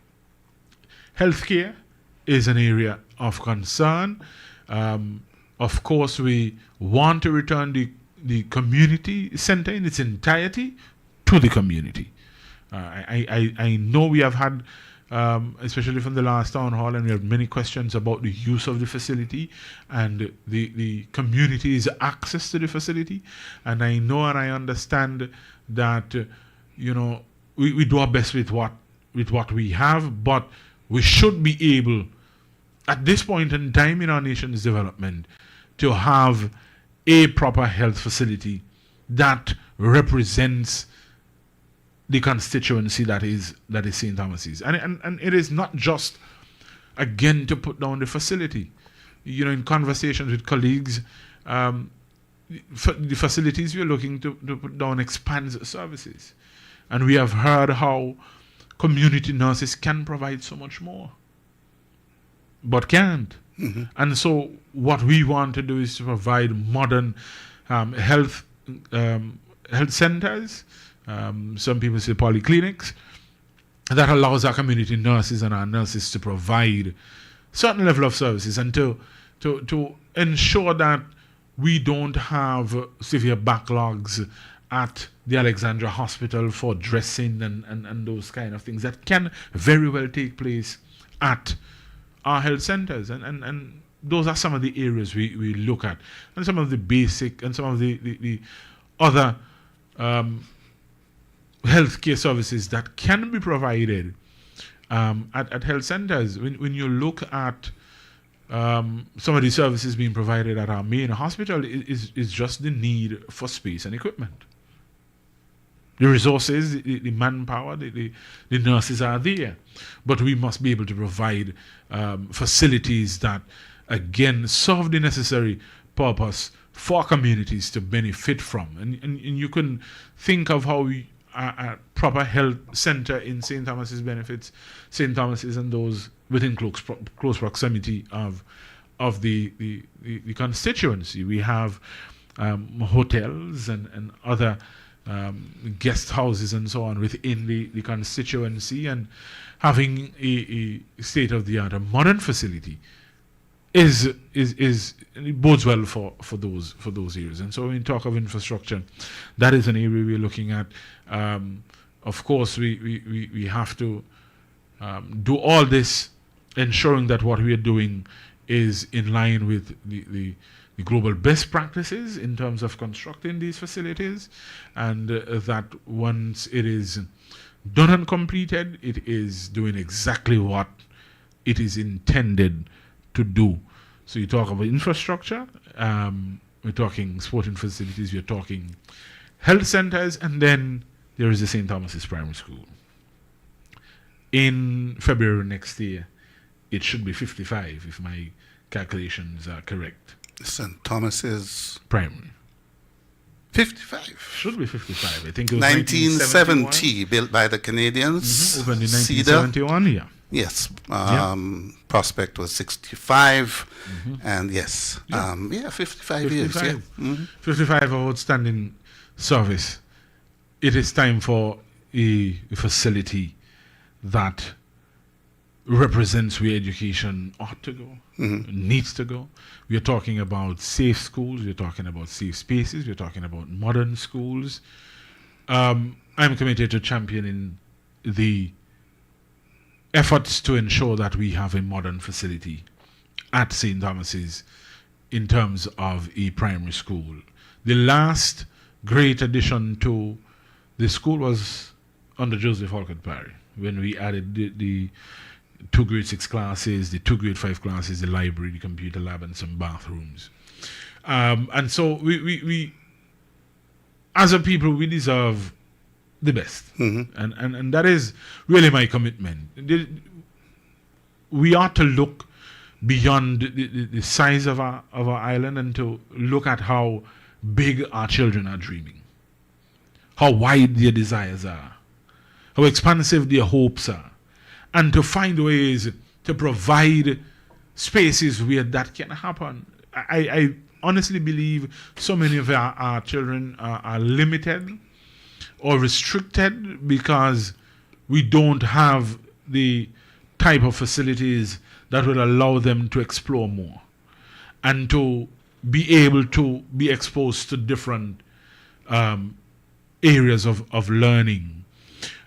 Healthcare is an area of concern. Of course, we want to return the community center in its entirety to the community. I know we have had, especially from the last town hall, and we have many questions about the use of the facility and the community's access to the facility. And I know and I understand that, we do our best with what we have, but we should be able, at this point in time in our nation's development, to have a proper health facility that represents the constituency that is St. Thomas's. And it is not just, again, to put down the facility. In conversations with colleagues, the facilities we're looking to put down expands services. And we have heard how community nurses can provide so much more, but can't. Mm-hmm. And so what we want to do is to provide modern health centers, some people say polyclinics, that allows our community nurses and our nurses to provide certain level of services and to ensure that we don't have severe backlogs at the Alexandra Hospital for dressing and those kind of things that can very well take place at our health centers, and those are some of the areas we look at, and some of the basic and some of the other healthcare services that can be provided at health centers. When you look at some of the services being provided at our main hospital, is just the need for space and equipment. The resources, the manpower, the nurses are there. But we must be able to provide facilities that, again, serve the necessary purpose for communities to benefit from. And you can think of how a proper health center in St. Thomas's benefits St. Thomas's and those within close proximity of the constituency. We have hotels and other guest houses and so on within the constituency, and having a state-of-the-art, a modern facility it bodes well for those areas. And so when we talk of infrastructure, that is an area we're looking at. Of course, we have to do all this, ensuring that what we are doing is in line with the global best practices in terms of constructing these facilities, and that once it is done and completed, it is doing exactly what it is intended to do. So you talk about infrastructure, we're talking sporting facilities, we're talking health centers, and then there is the St. Thomas's Primary School. In February next year, it should be 55 if my calculations are correct. St. Thomas's Primary. 55. Should be 55. I think it was 1970, built by the Canadians. Opened in Cedar. 1971, yeah. Yes, Prospect was 65, and yes, 55 years. Yeah. 55 of outstanding service. It is time for a facility that represents where education ought to go, needs to go. We are talking about safe schools, we're talking about safe spaces, we're talking about modern schools. I'm committed to championing the efforts to ensure that we have a modern facility at St. Thomas's in terms of a primary school. The last great addition to the school was under Joseph Halkett Parry, when we added the 2 grade 6 classes, the 2 grade 5 classes, the library, the computer lab, and some bathrooms. And so we as a people, we deserve the best. And that is really my commitment. We ought to look beyond the size of our island and to look at how big our children are dreaming, how wide their desires are, how expansive their hopes are, and to find ways to provide spaces where that can happen. I honestly believe so many of our children are limited or restricted because we don't have the type of facilities that will allow them to explore more and to be able to be exposed to different areas of learning.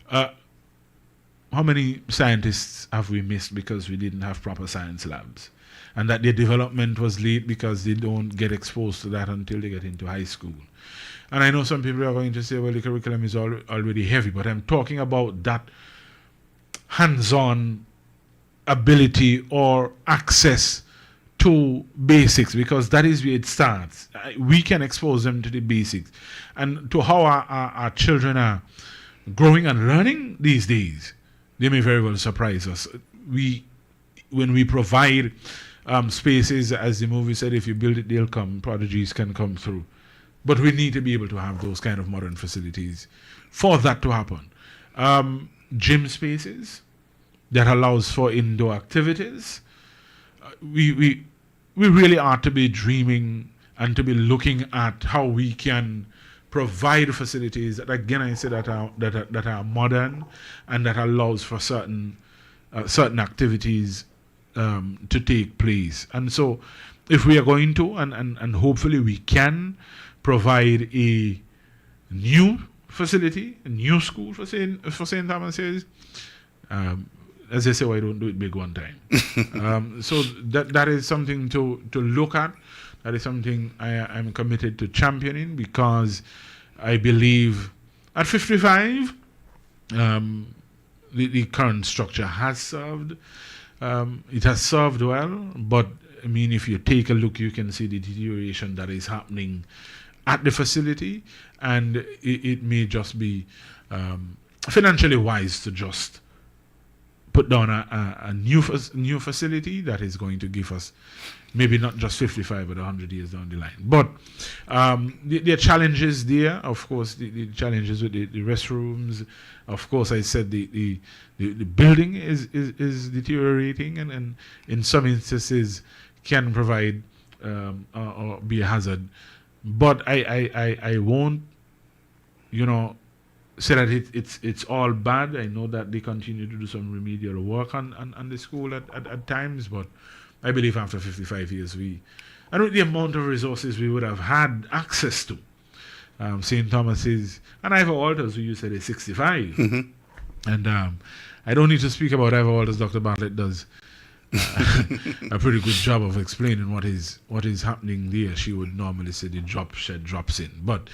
How many scientists have we missed because we didn't have proper science labs? And that their development was late because they don't get exposed to that until they get into high school. And I know some people are going to say, well, the curriculum is already heavy, but I'm talking about that hands-on ability or access to basics, because that is where it starts. We can expose them to the basics and to how our children are growing and learning these days. They may very well surprise us. When we provide spaces, as the movie said, if you build it, they'll come. Prodigies can come through. But we need to be able to have those kind of modern facilities for that to happen. Gym spaces that allows for indoor activities. We really ought to be dreaming and to be looking at how we can provide facilities that, again, I say that are modern and that allows for certain activities to take place. And so, if we are going to, and hopefully we can provide a new facility, a new school for St. Thomas's, as they say, why don't do it big one time? So that is something to look at. That is something I'm committed to championing, because I believe at 55, the current structure has served. It has served well, but I mean, if you take a look, you can see the deterioration that is happening at the facility, and it may just be financially wise to just put down a new facility that is going to give us maybe not just 55 but 100 years down the line. But there are challenges there, of course, the challenges with the restrooms. Of course, I said the building is deteriorating, and in some instances can provide or be a hazard. But I won't, say that it's all bad. I know that they continue to do some remedial work on the school at times, but I believe after 55 years, I don't know the amount of resources we would have had access to. St. Thomas's and Ivor Walters, who you said is 65. And I don't need to speak about Ivor Walters. Dr. Bartlett does a pretty good job of explaining what is happening there. She would normally say the drop shed drops in. But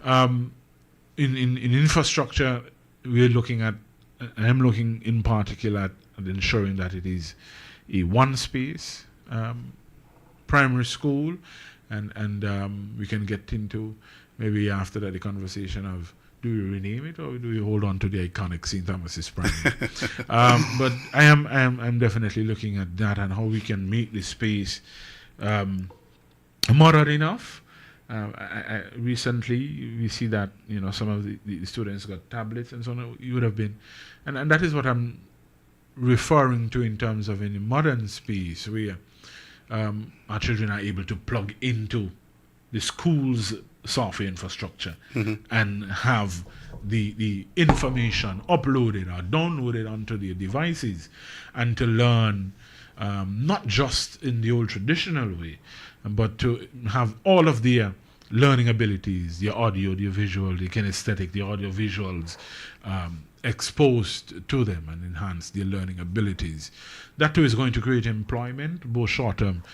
in infrastructure, we're looking at, I'm looking in particular at ensuring that it is a one-space primary school, and we can get into maybe after that the conversation of, do we rename it or do we hold on to the iconic St. Thomas's Primary? But I'm definitely looking at that and how we can make the space modern enough. Recently, we see that some of the students got tablets and so on. You would have been, and that is what I'm referring to in terms of in the modern space where our children are able to plug into the school's software infrastructure and have the information uploaded or downloaded onto their devices and to learn not just in the old traditional way, but to have all of their learning abilities, the audio, the visual, the kinesthetic, the audio visuals exposed to them and enhance their learning abilities. That too is going to create employment, both short-term,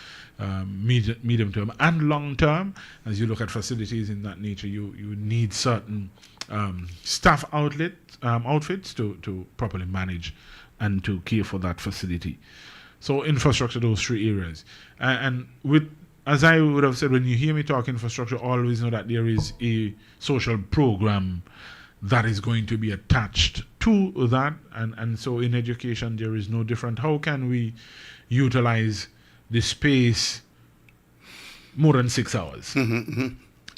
medium-term, and long-term. As you look at facilities in that nature, you need certain staff outfits to properly manage and to care for that facility. So infrastructure, those three areas. And with, as I would have said, when you hear me talk infrastructure, always know that there is a social program that is going to be attached to that. And so in education, there is no different. How can we utilize the space more than 6 hours?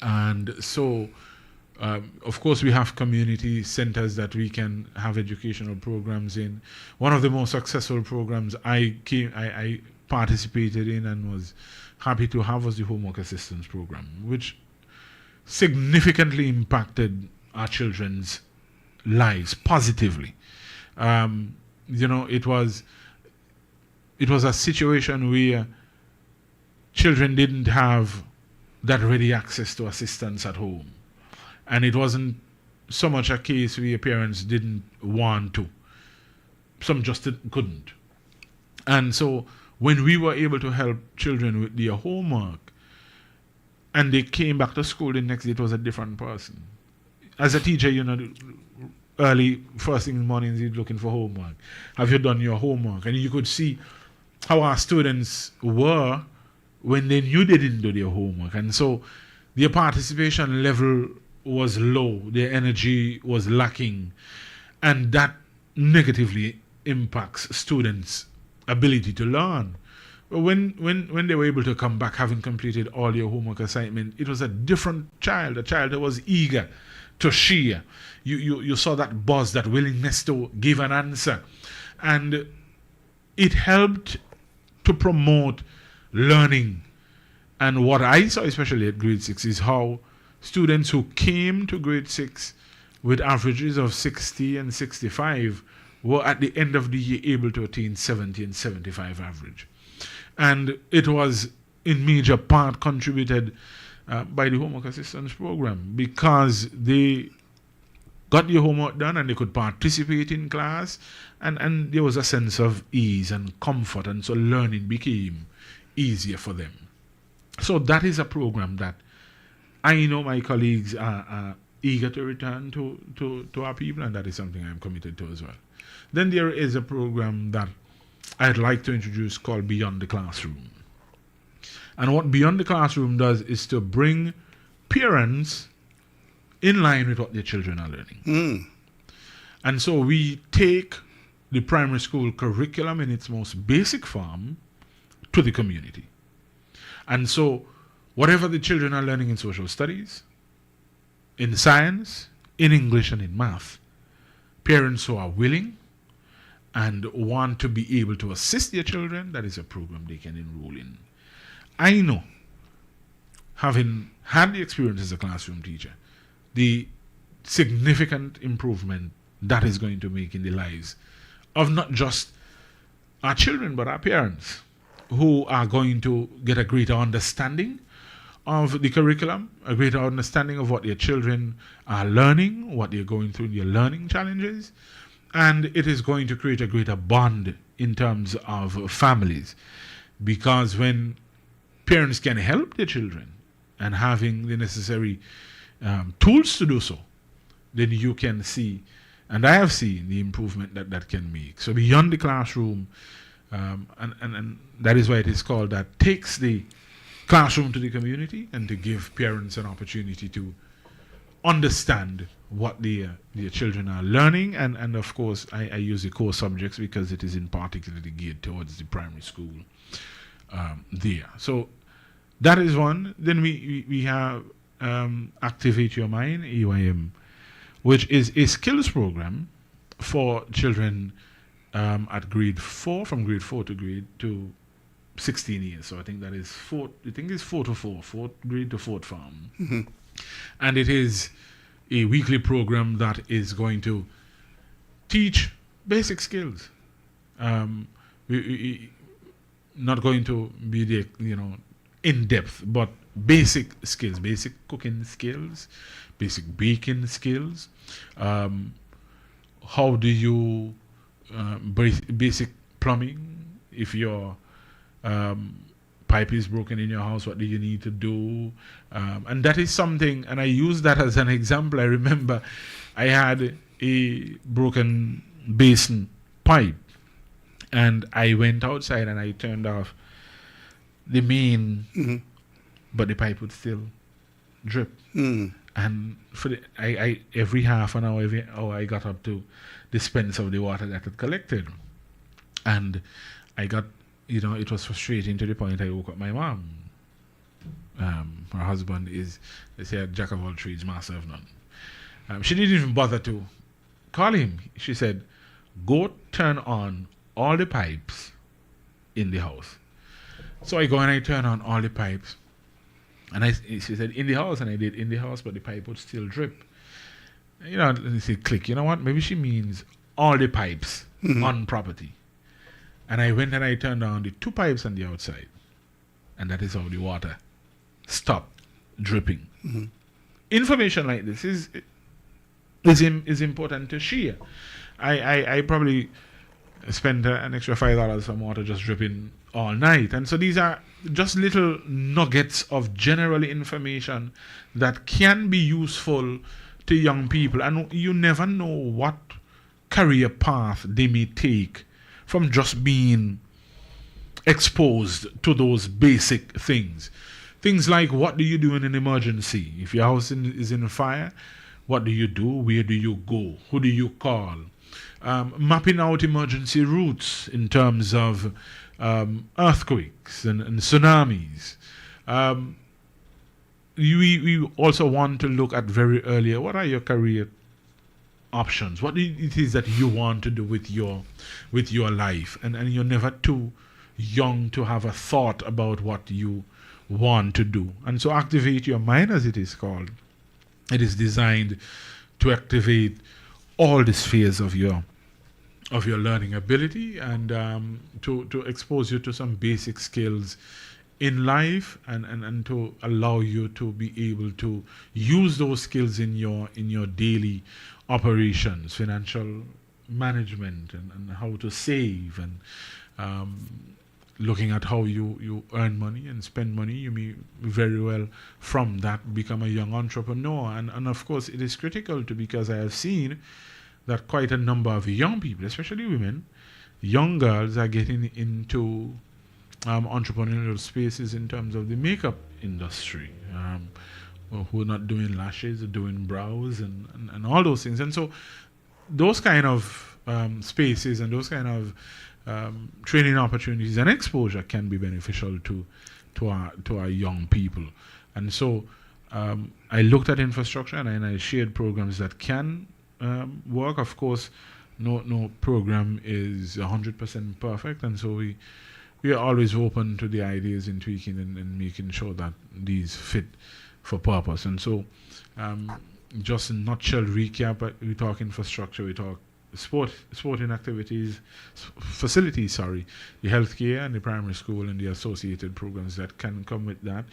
And so, of course, we have community centers that we can have educational programs in. One of the most successful programs I participated in and was happy to have was the homework assistance program, which significantly impacted our children's lives positively. It was a situation where children didn't have that ready access to assistance at home. And it wasn't so much a case where parents didn't want to. Some just couldn't. And so when we were able to help children with their homework and they came back to school the next day, it was a different person. As a teacher, early, first thing in the morning, you're looking for homework. Have you done your homework? And you could see how our students were when they knew they didn't do their homework. And so their participation level was low, their energy was lacking, and that negatively impacts students' ability to learn. But when they were able to come back having completed all their homework assignment, it was a different child, a child that was eager to share. You saw that buzz, that willingness to give an answer. And it helped to promote learning. And what I saw, especially at grade 6, is how students who came to grade 6 with averages of 60 and 65 were at the end of the year able to attain 70 and 75 average. And it was in major part contributed by the homework assistance program, because they got their homework done and they could participate in class, and there was a sense of ease and comfort, and so learning became easier for them. So that is a program that I know my colleagues are eager to return to our people, and that is something I'm committed to as well. Then there is a program that I'd like to introduce called Beyond the Classroom. And what Beyond the Classroom does is to bring parents in line with what their children are learning. And so we take the primary school curriculum in its most basic form to the community. And so whatever the children are learning in social studies, in science, in English, and in math, parents who are willing and want to be able to assist their children, that is a program they can enroll in. I know, having had the experience as a classroom teacher, the significant improvement that is going to make in the lives of not just our children, but our parents, who are going to get a greater understanding of the curriculum, a greater understanding of what their children are learning, what they're going through, their learning challenges, and it is going to create a greater bond in terms of families. Because when parents can help their children and having the necessary tools to do so, then you can see, and I have seen, the improvement that can make. So Beyond the Classroom, and that is why it is called that, takes the classroom to the community and to give parents an opportunity to understand what their children are learning. And of course, I use the core subjects because it is in particularly geared towards the primary school there. So that is one. Then we have Activate Your Mind, EYM, which is a skills program for children at grade 4, from grade 4 to grade to 16 years. So I think that is fourth grade to fourth farm. And it is a weekly program that is going to teach basic skills. We not going to be the in depth, but basic skills, basic cooking skills, basic baking skills. How do you basic plumbing? If your pipe is broken in your house, what do you need to do? And that is something, and I use that as an example. I remember I had a broken basin pipe, and I went outside and I turned off the main, but the pipe would still drip. And for I every half an hour, I got up to dispense of the water that had collected, and I got, it was frustrating to the point I woke up my mom. Her husband is, they say, a jack of all trades, master of none. She didn't even bother to call him. She said, "Go turn on all the pipes in the house." So I go and I turn on all the pipes. And she said, "In the house," and I did in the house, but the pipe would still drip. And you say, click, you know what? Maybe she means all the pipes on property. And I went and I turned on the 2 pipes on the outside. And that is how the water stopped dripping. Information like this is important to share. I probably spent an extra $5 on water just dripping all night. And so these are just little nuggets of general information that can be useful to young people. And you never know what career path they may take from just being exposed to those basic things. Things like, what do you do in an emergency? If your house is in fire, what do you do? Where do you go? Who do you call? Mapping out emergency routes in terms of earthquakes and tsunamis. We also want to look at very early, what are your career options? What it is that you want to do with your life? And you're never too young to have a thought about what you want to do. And so Activate Your Mind, as it is called, it is designed to activate all the spheres of your learning ability and to expose you to some basic skills in life and to allow you to be able to use those skills in your daily operations, financial management and how to save and looking at how you earn money and spend money. You may very well from that become a young entrepreneur. And of course it is critical because I have seen that quite a number of young people, especially women, young girls, are getting into entrepreneurial spaces in terms of the makeup industry, who are not doing lashes, doing brows and all those things. And so those kind of spaces and those kind of training opportunities and exposure can be beneficial to our young people. And so I looked at infrastructure and I shared programs that can work. Of course, no program is 100% perfect, and so we are always open to the ideas in tweaking and making sure that these fit for purpose. And so just a nutshell recap, we talk infrastructure, we talk sporting activities, facilities, the healthcare and the primary school and the associated programs that can come with that.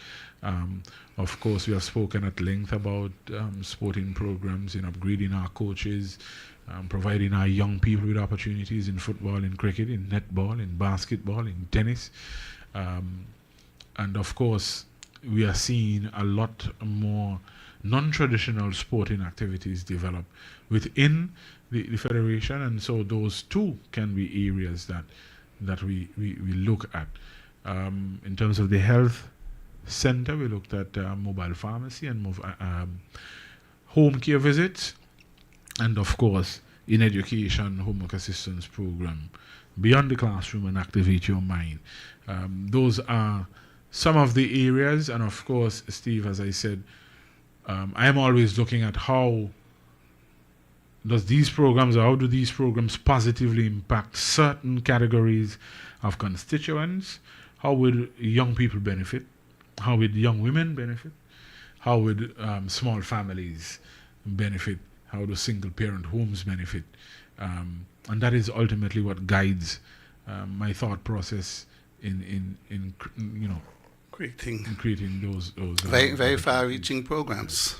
Of course, we have spoken at length about sporting programs in upgrading our coaches, providing our young people with opportunities in football, in cricket, in netball, in basketball, in tennis. And of course, we are seeing a lot more non-traditional sporting activities develop within the federation, and so those too can be areas that we look at. In terms of the health center, we looked at mobile pharmacy and home care visits, and of course in education, homework assistance program, beyond the classroom and Activate Your Mind. Those are some of the areas, and of course, Steve, as I said, I am always looking at how does these programs, or how do these programs positively impact certain categories of constituents? How would young people benefit? How would young women benefit? How would small families benefit? How do single parent homes benefit? And that is ultimately what guides my thought process in creating those very far-reaching programs.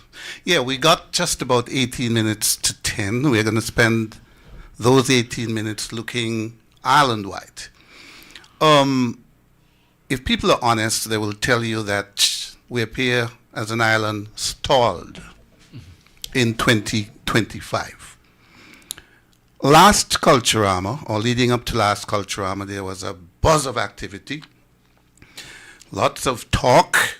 Yeah, we got just about 18 minutes to 10. We're going to spend those 18 minutes looking island-wide. If people are honest, they will tell you that we appear as an island stalled in 2025. Last Culturama, or leading up to last Culturama, there was a buzz of activity. Lots of talk.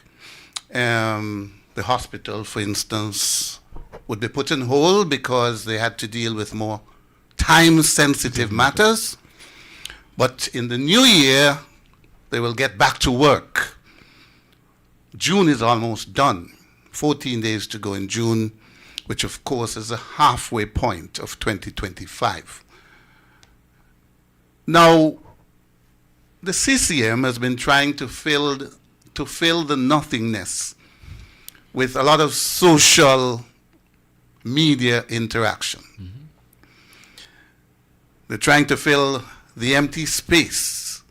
The hospital, for instance, would be put on hold because they had to deal with more time-sensitive matters. But in the new year, they will get back to work. June is almost done. 14 days to go in June, which of course is a halfway point of 2025. Now, the CCM has been trying to fill the nothingness with a lot of social media interaction. They're trying to fill the empty space.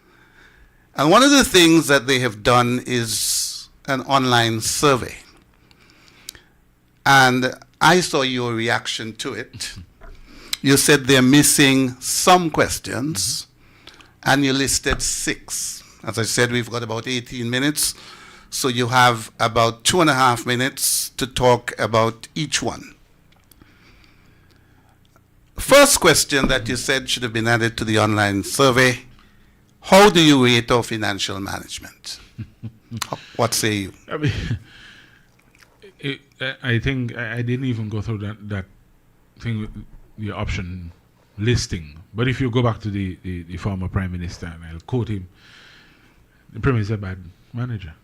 And one of the things that they have done is an online survey. And I saw your reaction to it. You said they're missing some questions. And you listed 6. As I said, we've got about 18 minutes, so you have about 2.5 minutes to talk about each one. First question that you said should have been added to the online survey: how do you rate our financial management? What say you? I mean, I think I didn't even go through that thing with the option listing. But if you go back to the former Prime Minister, and I'll quote him, the Premier is a bad manager.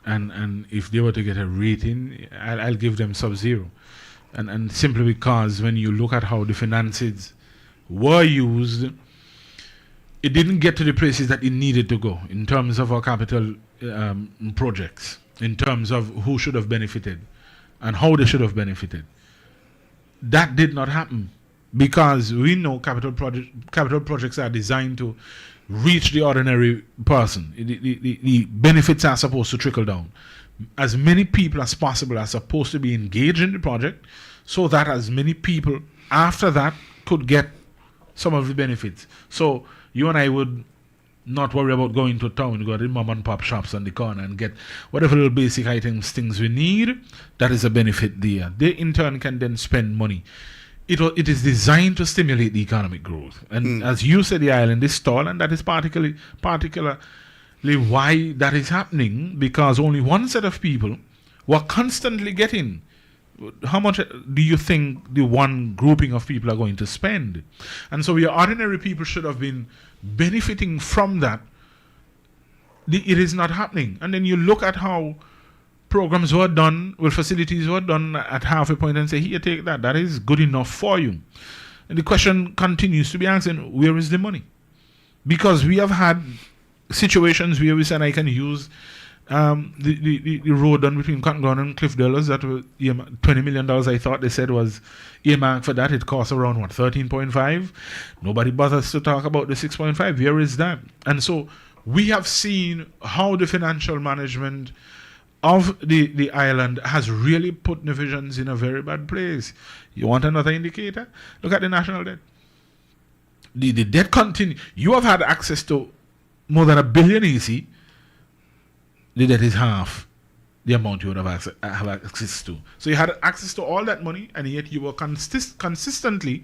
And if they were to get a rating, I'll give them sub-zero. And simply because when you look at how the finances were used, it didn't get to the places that it needed to go in terms of our capital projects, in terms of who should have benefited and how they should have benefited. That did not happen. Because we know capital projects are designed to reach the ordinary person. The benefits are supposed to trickle down. As many people as possible are supposed to be engaged in the project so that as many people after that could get some of the benefits. So you and I would not worry about going to town, go to the mom and pop shops on the corner and get whatever little basic items, things we need. That is a benefit there. They in turn can then spend money. It is designed to stimulate the economic growth. And as you said, the island is stalled, and that is particularly why that is happening, because only one set of people were constantly getting. How much do you think the one grouping of people are going to spend? And so your ordinary people should have been benefiting from that. It is not happening. And then you look at how programs were done, facilities were done at half a point and say, here, take that. That is good enough for you. And the question continues to be answered, where is the money? Because we have had situations where we said, I can use the road done between Cotton Ground and Cliffdale, that was $20 million, I thought they said was earmarked for that. It costs around, 13.5? Nobody bothers to talk about the 6.5. Where is that? And so we have seen how the financial management of the island has really put divisions in a very bad place. You want another indicator? Look at the national debt. The debt continue. You have had access to more than $1 billion easy. The debt is half the amount you would have access to. So you had access to all that money, and yet you were consistently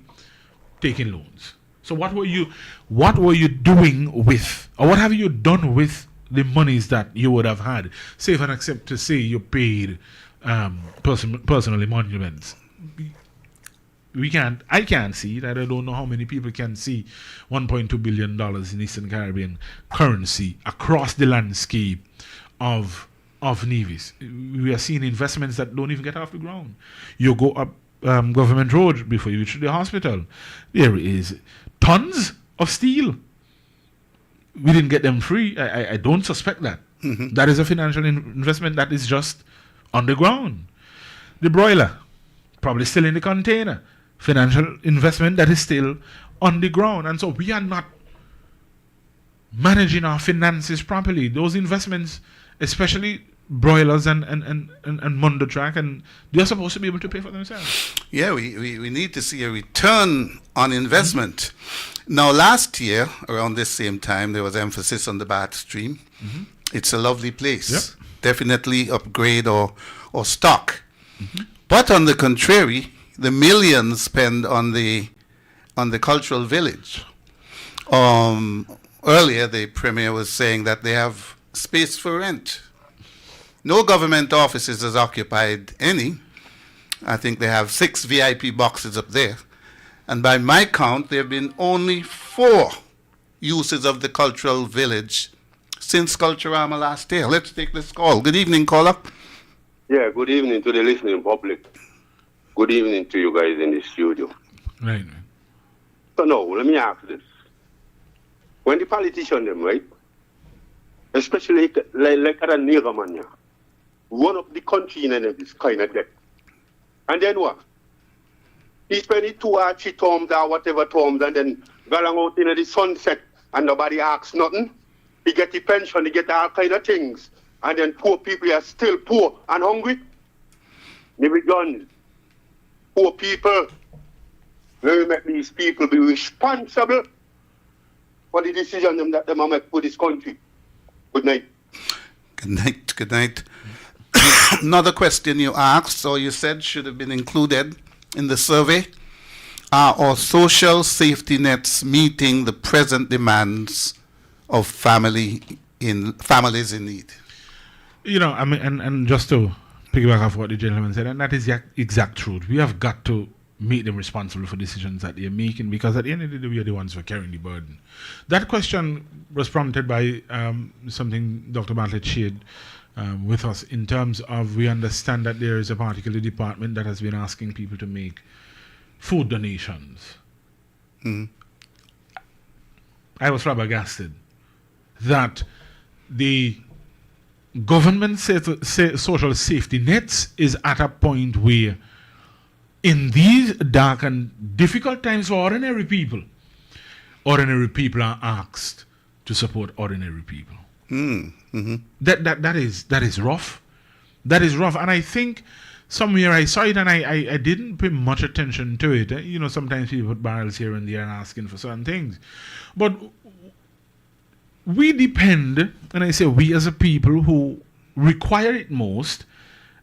taking loans. So what were you doing with, or what have you done with the monies that you would have had? Say, if I accept to say you paid personally monuments. I can't see it. I don't know how many people can see $1.2 billion in Eastern Caribbean currency across the landscape of Nevis. We are seeing investments that don't even get off the ground. You go up Government Road before you reach the hospital, there is tons of steel. We didn't get them free. I don't suspect that. That is a financial investment that is just on the ground. The broiler, probably still in the container. Financial investment that is still on the ground. And so we are not managing our finances properly. Those investments, especially broilers and Mondo Track, and they're supposed to be able to pay for themselves. Yeah, we need to see a return on investment. Now, last year, around this same time, there was emphasis on the Restream. It's a lovely place. Yep. Definitely upgrade or stock. But on the contrary, the millions spent on the cultural village. Earlier, the Premier was saying that they have space for rent. No government offices has occupied any. I think they have 6 VIP boxes up there. And by my count, there have been only 4 uses of the cultural village since Culturama last year. Let's take this call. Good evening, caller. Yeah, good evening to the listening public. Good evening to you guys in the studio. Right. So now, let me ask this. When the politicians, them, right, especially like other nigger run up the country in this kind of debt. And then what? He spend it 2 or 3 terms or whatever terms and then going out in the sunset and nobody asks nothing. He get the pension, he get all kind of things. And then poor people are still poor and hungry. Never done. Poor people. Let me make these people be responsible for the decision that they make for this country. Good night. Good night. Good night. Another question you asked, or you said should have been included in the survey. Are our social safety nets meeting the present demands of families in need? You know, I mean, and just to piggyback off what the gentleman said, and that is the exact truth. We have got to make them responsible for decisions that they're making, because at the end of the day, we are the ones who are carrying the burden. That question was prompted by something Dr. Bartlett shared with us in terms of, we understand that there is a particular department that has been asking people to make food donations. I was flabbergasted that the government social safety nets is at a point where, in these dark and difficult times for ordinary people are asked to support ordinary people. That is rough. That is rough. And I think somewhere I saw it and I didn't pay much attention to it. You know, sometimes people put barrels here and there and asking for certain things. But we depend, and I say we as a people who require it most,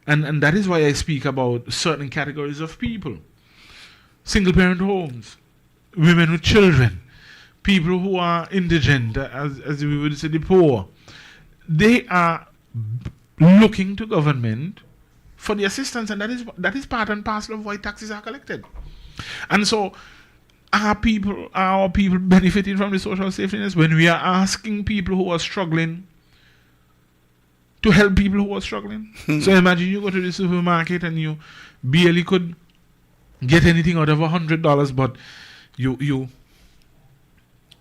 and that is why I speak about certain categories of people. Single parent homes, women with children, people who are indigent, as we would say, the poor. They are looking to government for the assistance, and that is part and parcel of why taxes are collected. And so our people benefiting from the social safety nets when we are asking people who are struggling to help people who are struggling. So imagine you go to the supermarket and you barely could get anything out of $100, but you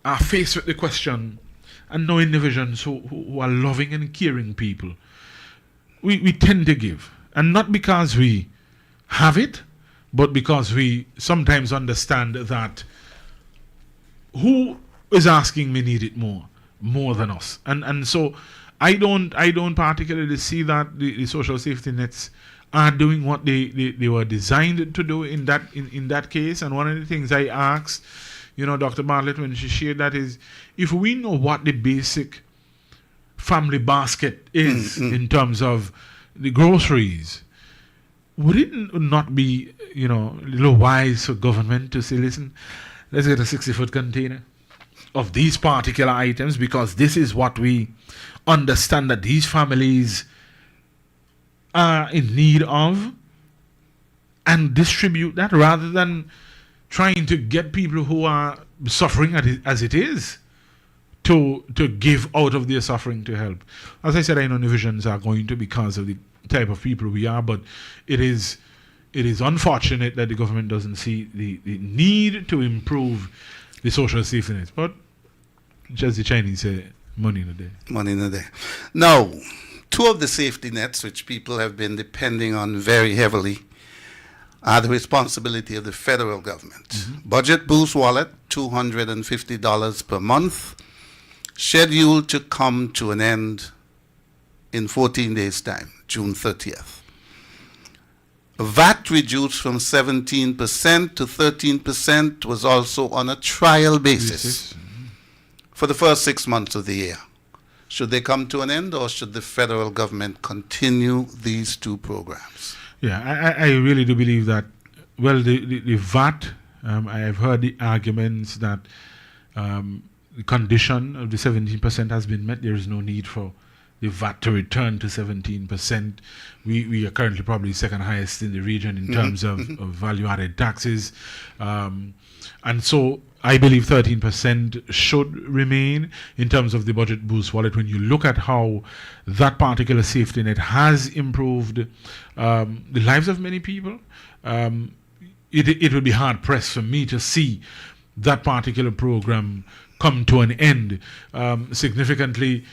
are faced with the question, and knowing divisions who are loving and caring people, we tend to give. And not because we have it, but because we sometimes understand that who is asking me need it more than us. And so I don't particularly see that the social safety nets are doing what they were designed to do in that case. And one of the things I asked, Dr. Bartlett, when she shared that, is if we know what the basic family basket is in terms of the groceries, would it not be, a little wise for government to say, listen, let's get a 60-foot container of these particular items, because this is what we understand that these families are in need of, and distribute that rather than trying to get people who are suffering as it is to give out of their suffering to help. As I said, I know divisions are going to, because of the type of people we are, but it is it is unfortunate that the government doesn't see the need to improve the social safety net. But just the Chinese say, money in a day. Money in a day. Now, two of the safety nets which people have been depending on very heavily are the responsibility of the federal government. Budget Boost Wallet, $250 per month, scheduled to come to an end in 14 days' time, June 30th. VAT reduced from 17% to 13% was also on a trial basis for the first 6 months of the year. Should they come to an end, or should the federal government continue these two programs? Yeah, I really do believe that, well, the VAT, I have heard the arguments that the condition of the 17% has been met. There is no need for the VAT to return to 17%. We are currently probably second highest in the region in terms of value-added taxes. And so I believe 13% should remain in terms of the Budget Boost Wallet. When you look at how that particular safety net has improved the lives of many people, it would be hard-pressed for me to see that particular program come to an end. Significantly,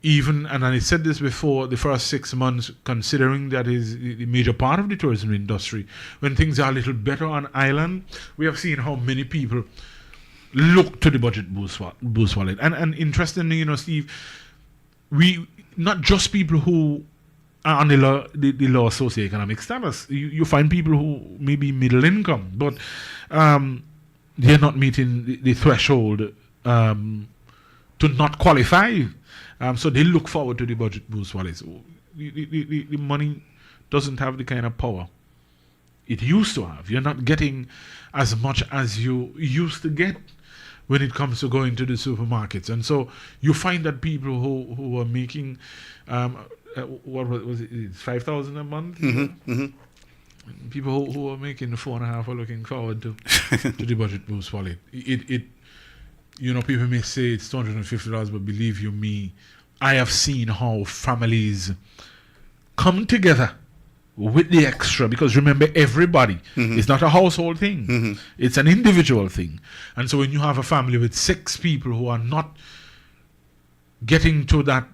even, and I said this before, the first 6 months, considering that is the major part of the tourism industry, when things are a little better on island, we have seen how many people look to the Budget Boost Wallet. And interestingly, you know, Steve, we, not just people who are on the low socioeconomic status, you find people who may be middle income, but they're not meeting the threshold to not qualify. So they look forward to the Budget Boost Wallet. So the money doesn't have the kind of power it used to have. You're not getting as much as you used to get when it comes to going to the supermarkets. And so you find that people who are making, what was it, 5,000 a month? People who are making 4.5 are looking forward to the Budget Boost Wallet. You know, people may say it's $250, but believe you me, I have seen how families come together with the extra, because remember, everybody, it's not a household thing, it's an individual thing. And so when you have a family with 6 people who are not getting to that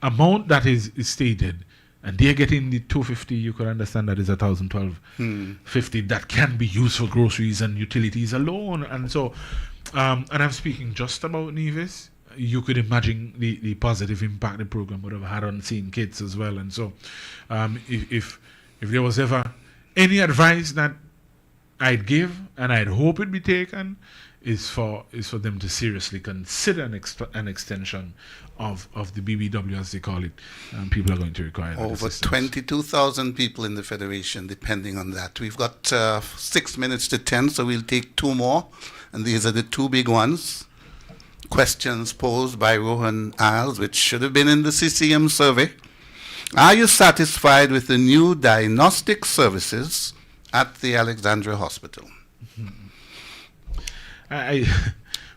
amount that is stated, and they're getting the $250, you could understand that is $1,012.50 that can be used for groceries and utilities alone. And so and I'm speaking just about Nevis. You could imagine the positive impact the program would have had on seeing kids as well. And so if there was ever any advice that I'd give, and I'd hope it'd be taken, is for them to seriously consider an extension of the BBW, as they call it. People are going to require that over assistance. 22,000 people in the Federation depending on that. We've got 6 minutes to 10, so we'll take 2 more. And these are the 2 big ones. Questions posed by Rohan Isles, which should have been in the CCM survey. Are you satisfied with the new diagnostic services at the Alexandra Hospital? I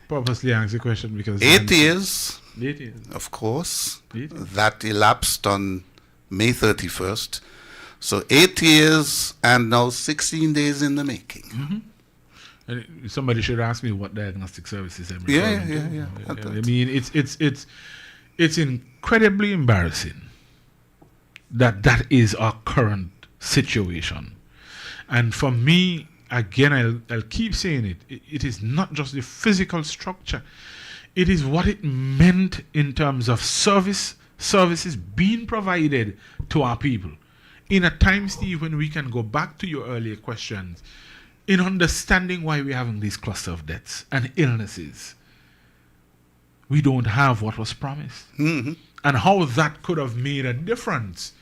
purposely asked the question because 8 years, 8 years. of course. 8 years. That elapsed on May 31st. So 8 years and now 16 days in the making. And somebody should ask me what diagnostic services I'm Yeah. referring to. I mean, it's incredibly embarrassing that is our current situation. And for me, again, I'll keep saying it. It is not just the physical structure. It is what it meant in terms of services being provided to our people. In a time, Steve, when we can go back to your earlier questions, in understanding why we're having these cluster of deaths and illnesses, we don't have what was promised. And how that could have made a difference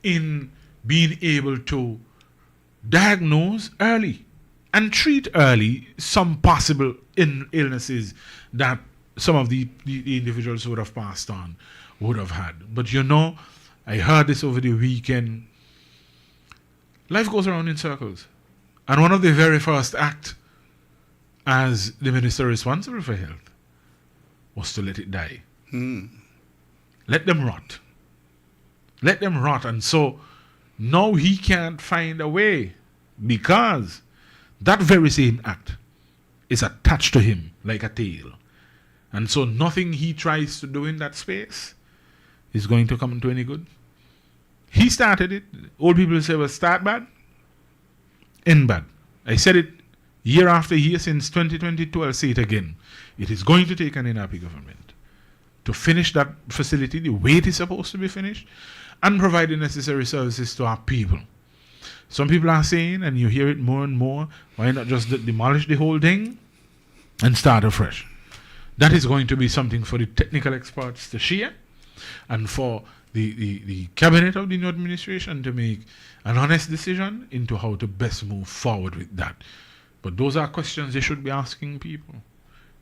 in being able to diagnose early and treat early some possible illnesses that some of the individuals who would have passed on would have had. But you know, I heard this over the weekend. Life goes around in circles. And one of the very first acts as the minister responsible for health was to let it die. Let them rot. Let them rot. And so now he can't find a way because that very same act is attached to him like a tail. And so nothing he tries to do in that space is going to come to any good. He started it. Old people say, well, start bad, end bad. I said it year after year since 2022. I'll say it again. It is going to take an NRP government to finish that facility the way it is supposed to be finished and provide the necessary services to our people. Some people are saying, and you hear it more and more, why not just demolish the whole thing and start afresh? That is going to be something for the technical experts to share and for the cabinet of the new administration to make an honest decision into how to best move forward with that. But those are questions they should be asking people.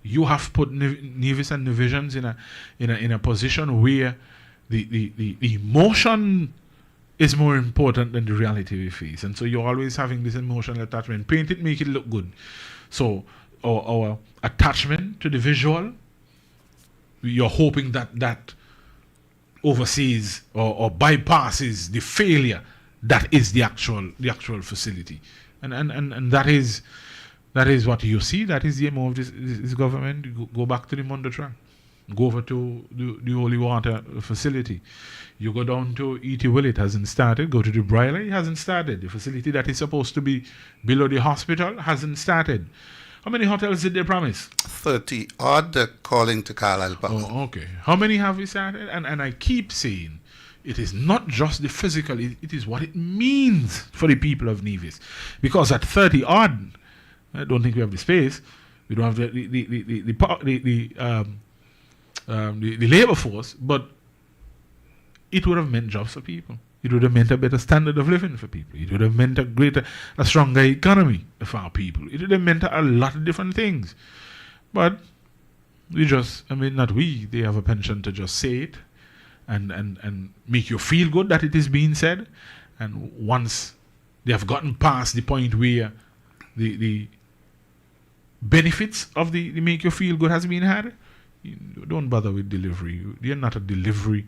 You have put Nevis and Nevisians in a position where the emotion is more important than the reality we face. And so you're always having this emotional attachment. Paint it, make it look good. So our attachment to the visual, you're hoping that oversees or bypasses the failure that is the actual facility. And that is what you see. That is the aim of this government. Go back to the Mondo track. Go over to the Holy Water facility. You go down to E.T. Will, it hasn't started. Go to the Briley, it hasn't started. The facility that is supposed to be below the hospital hasn't started. How many hotels did they promise? 30 odd, according to Carlisle Power. Oh, okay. How many have we started? And I keep saying, it is not just the physical, it is what it means for the people of Nevis. Because at 30 odd, I don't think we have the space. We don't have the labor force, but it would have meant jobs for people. It would have meant a better standard of living for people. It would have meant a stronger economy for our people. It would have meant a lot of different things. But they have a penchant to just say it and make you feel good that it is being said. And once they have gotten past the point where the benefits of the make you feel good has been had, you don't bother with delivery. You're not a delivery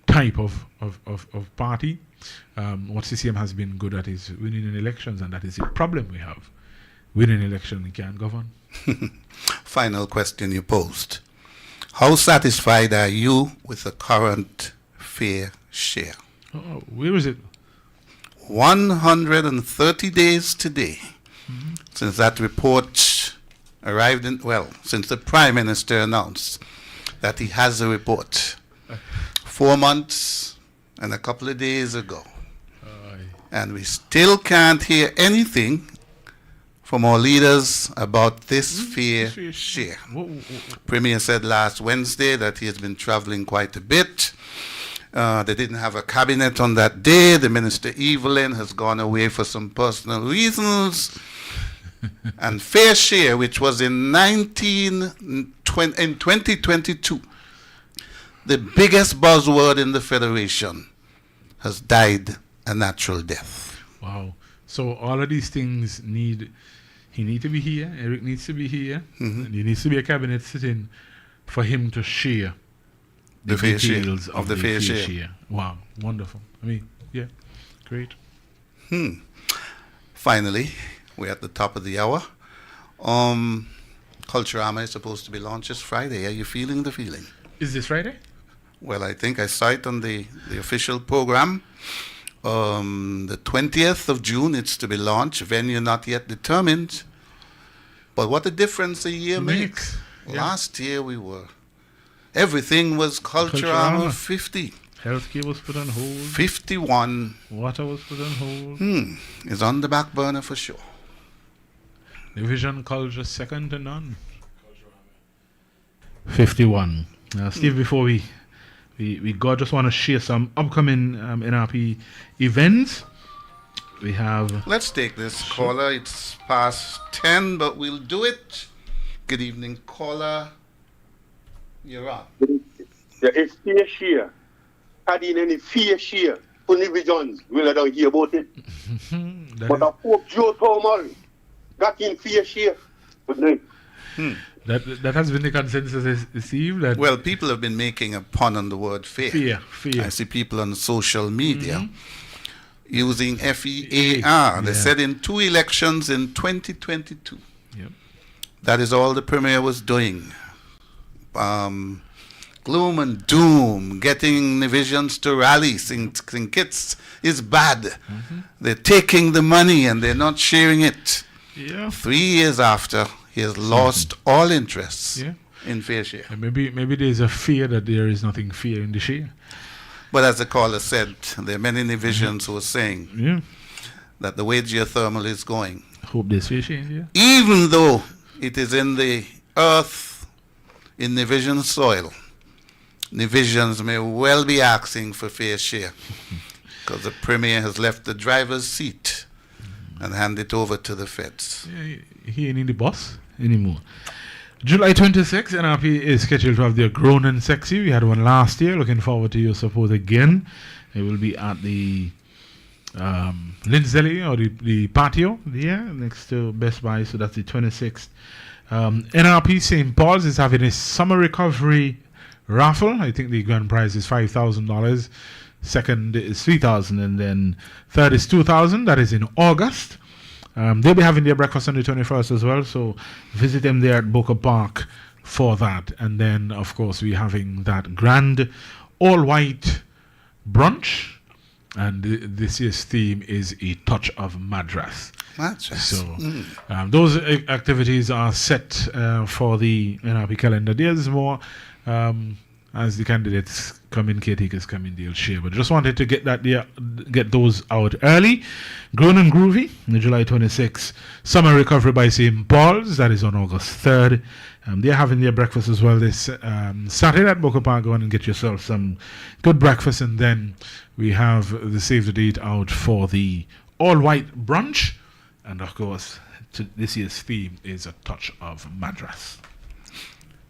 type of party. What CCM has been good at is winning in elections, and that is the problem we have. Winning an election, we can't govern. Final question you posed. How satisfied are you with the current fair share? Oh, where is it? 130 days today since that report arrived since the Prime Minister announced that he has a report 4 months and a couple of days ago. And we still can't hear anything from our leaders about this fair share. Premier said last Wednesday that he has been traveling quite a bit. They didn't have a cabinet on that day. The Minister Evelyn has gone away for some personal reasons. And fair share, which was in 2022, the biggest buzzword in the Federation, has died a natural death. Wow. So all of these things he needs to be here, Eric needs to be here, and there needs to be a cabinet sitting for him to share the details of the fair share. Wow, wonderful. I mean, yeah, great. Finally, we're at the top of the hour. Culturama is supposed to be launched this Friday. Are you feeling the feeling? Is this Friday? Well, I think I saw it on the official program. The 20th of June, it's to be launched. Venue not yet determined. But what a difference a year makes. Yeah. Last year everything was Culturama 50. Healthcare was put on hold. 51. Water was put on hold. Is on the back burner for sure. Division culture second to none. 51. Steve, before we go, just want to share some upcoming NRP events. We have... Let's take this caller. It's past 10, but we'll do it. Good evening, caller. You're on. It's fair share. Adding any fair share for divisions, we'll don't hear about it. But I hope Joe Thomas got in fair share. That has been the consensus, Steve. Well, people have been making a pun on the word fair. Fear. I see people on social media. using FEAR. They Yeah. said in 2 elections in 2022. Yep. That is all the Premier was doing. Gloom and doom, getting divisions to rally, think it's bad. They're taking the money and they're not sharing it. Yeah. 3 years after, he has lost all interests Yeah. in fair share. And maybe there's a fear that there is nothing fair in the share. But as the caller said, there are many divisions who are saying Yeah. that the way geothermal is going, Hope there's fair share. Yeah. even though it is in the earth, in division soil, divisions may well be asking for fair share because the Premier has left the driver's seat and handed it over to the feds. Yeah, he ain't in the boss anymore. July 26th, NRP is scheduled to have their Grown and Sexy. We had one last year. Looking forward to your support again. It will be at the Lindsay or the patio there next to Best Buy. So that's the 26th. NRP St. Paul's is having a summer recovery raffle. I think the grand prize is $5,000. Second is $3,000, and then third is $2,000. That is in August. They'll be having their breakfast on the 21st as well, so visit them there at Boca Park for that. And then, of course, we're having that grand all-white brunch, and this year's theme is A Touch of Madras. Madras. So those activities are set for the NRP calendar. There's more as the candidates come in, caretakers come in, they'll share. But just wanted to get those out early. Grown and Groovy, on July 26th. Summer Recovery by St. Paul's, that is on August 3rd. They're having their breakfast as well this Saturday at Boca Park. Go on and get yourself some good breakfast. And then we have the save the date out for the all-white brunch. And of course, this year's theme is A Touch of Madras.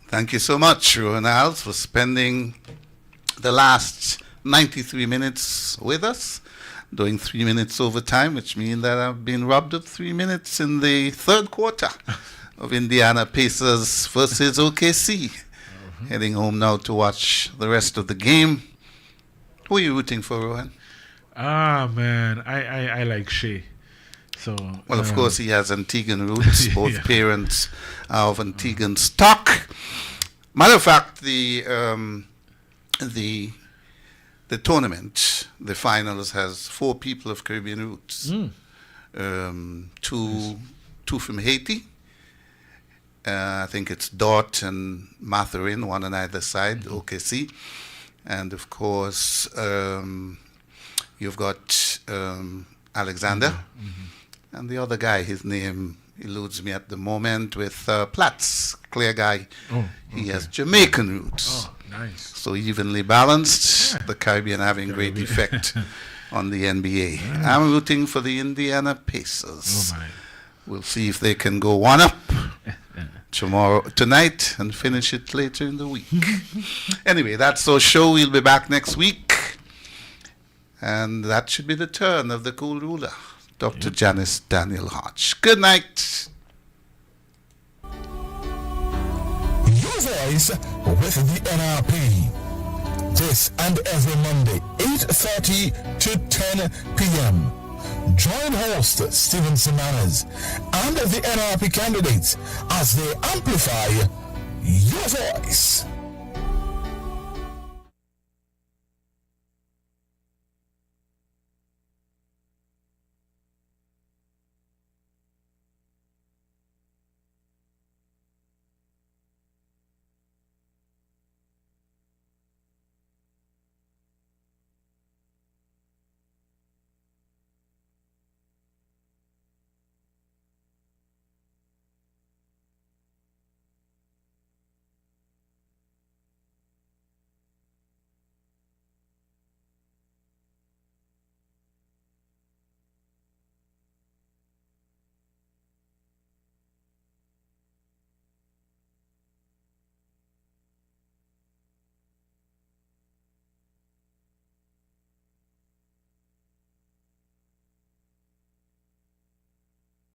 Thank you so much, Ronald, for spending the last 93 minutes with us, doing 3 minutes overtime, which means that I've been robbed of 3 minutes in the third quarter of Indiana Pacers versus OKC. Heading home now to watch the rest of the game. Who are you rooting for, Rohan? Man, I like Shea. So, well, of course, he has Antiguan roots. Both parents are of Antiguan stock. Matter of fact, the tournament, the finals, has 4 people of Caribbean roots. Two from Haiti. I think it's Dot and Mathurin, one on either side, OKC. And of course, you've got Alexander. And the other guy, his name eludes me at the moment, with Platts, clear guy. He has Jamaican roots. Oh, nice. So evenly balanced, the Caribbean having great effect on the NBA. I'm rooting for the Indiana Pacers. Oh, my. We'll see if they can go one up tonight and finish it later in the week. Anyway, that's our show. We'll be back next week. And that should be the turn of the cool ruler, Dr. Janice Daniel Hodge. Good night. Your voice with the NRP. This and every Monday, 8:30 to 10 p.m. Join host Stephen Semanas and the NRP candidates as they amplify your voice.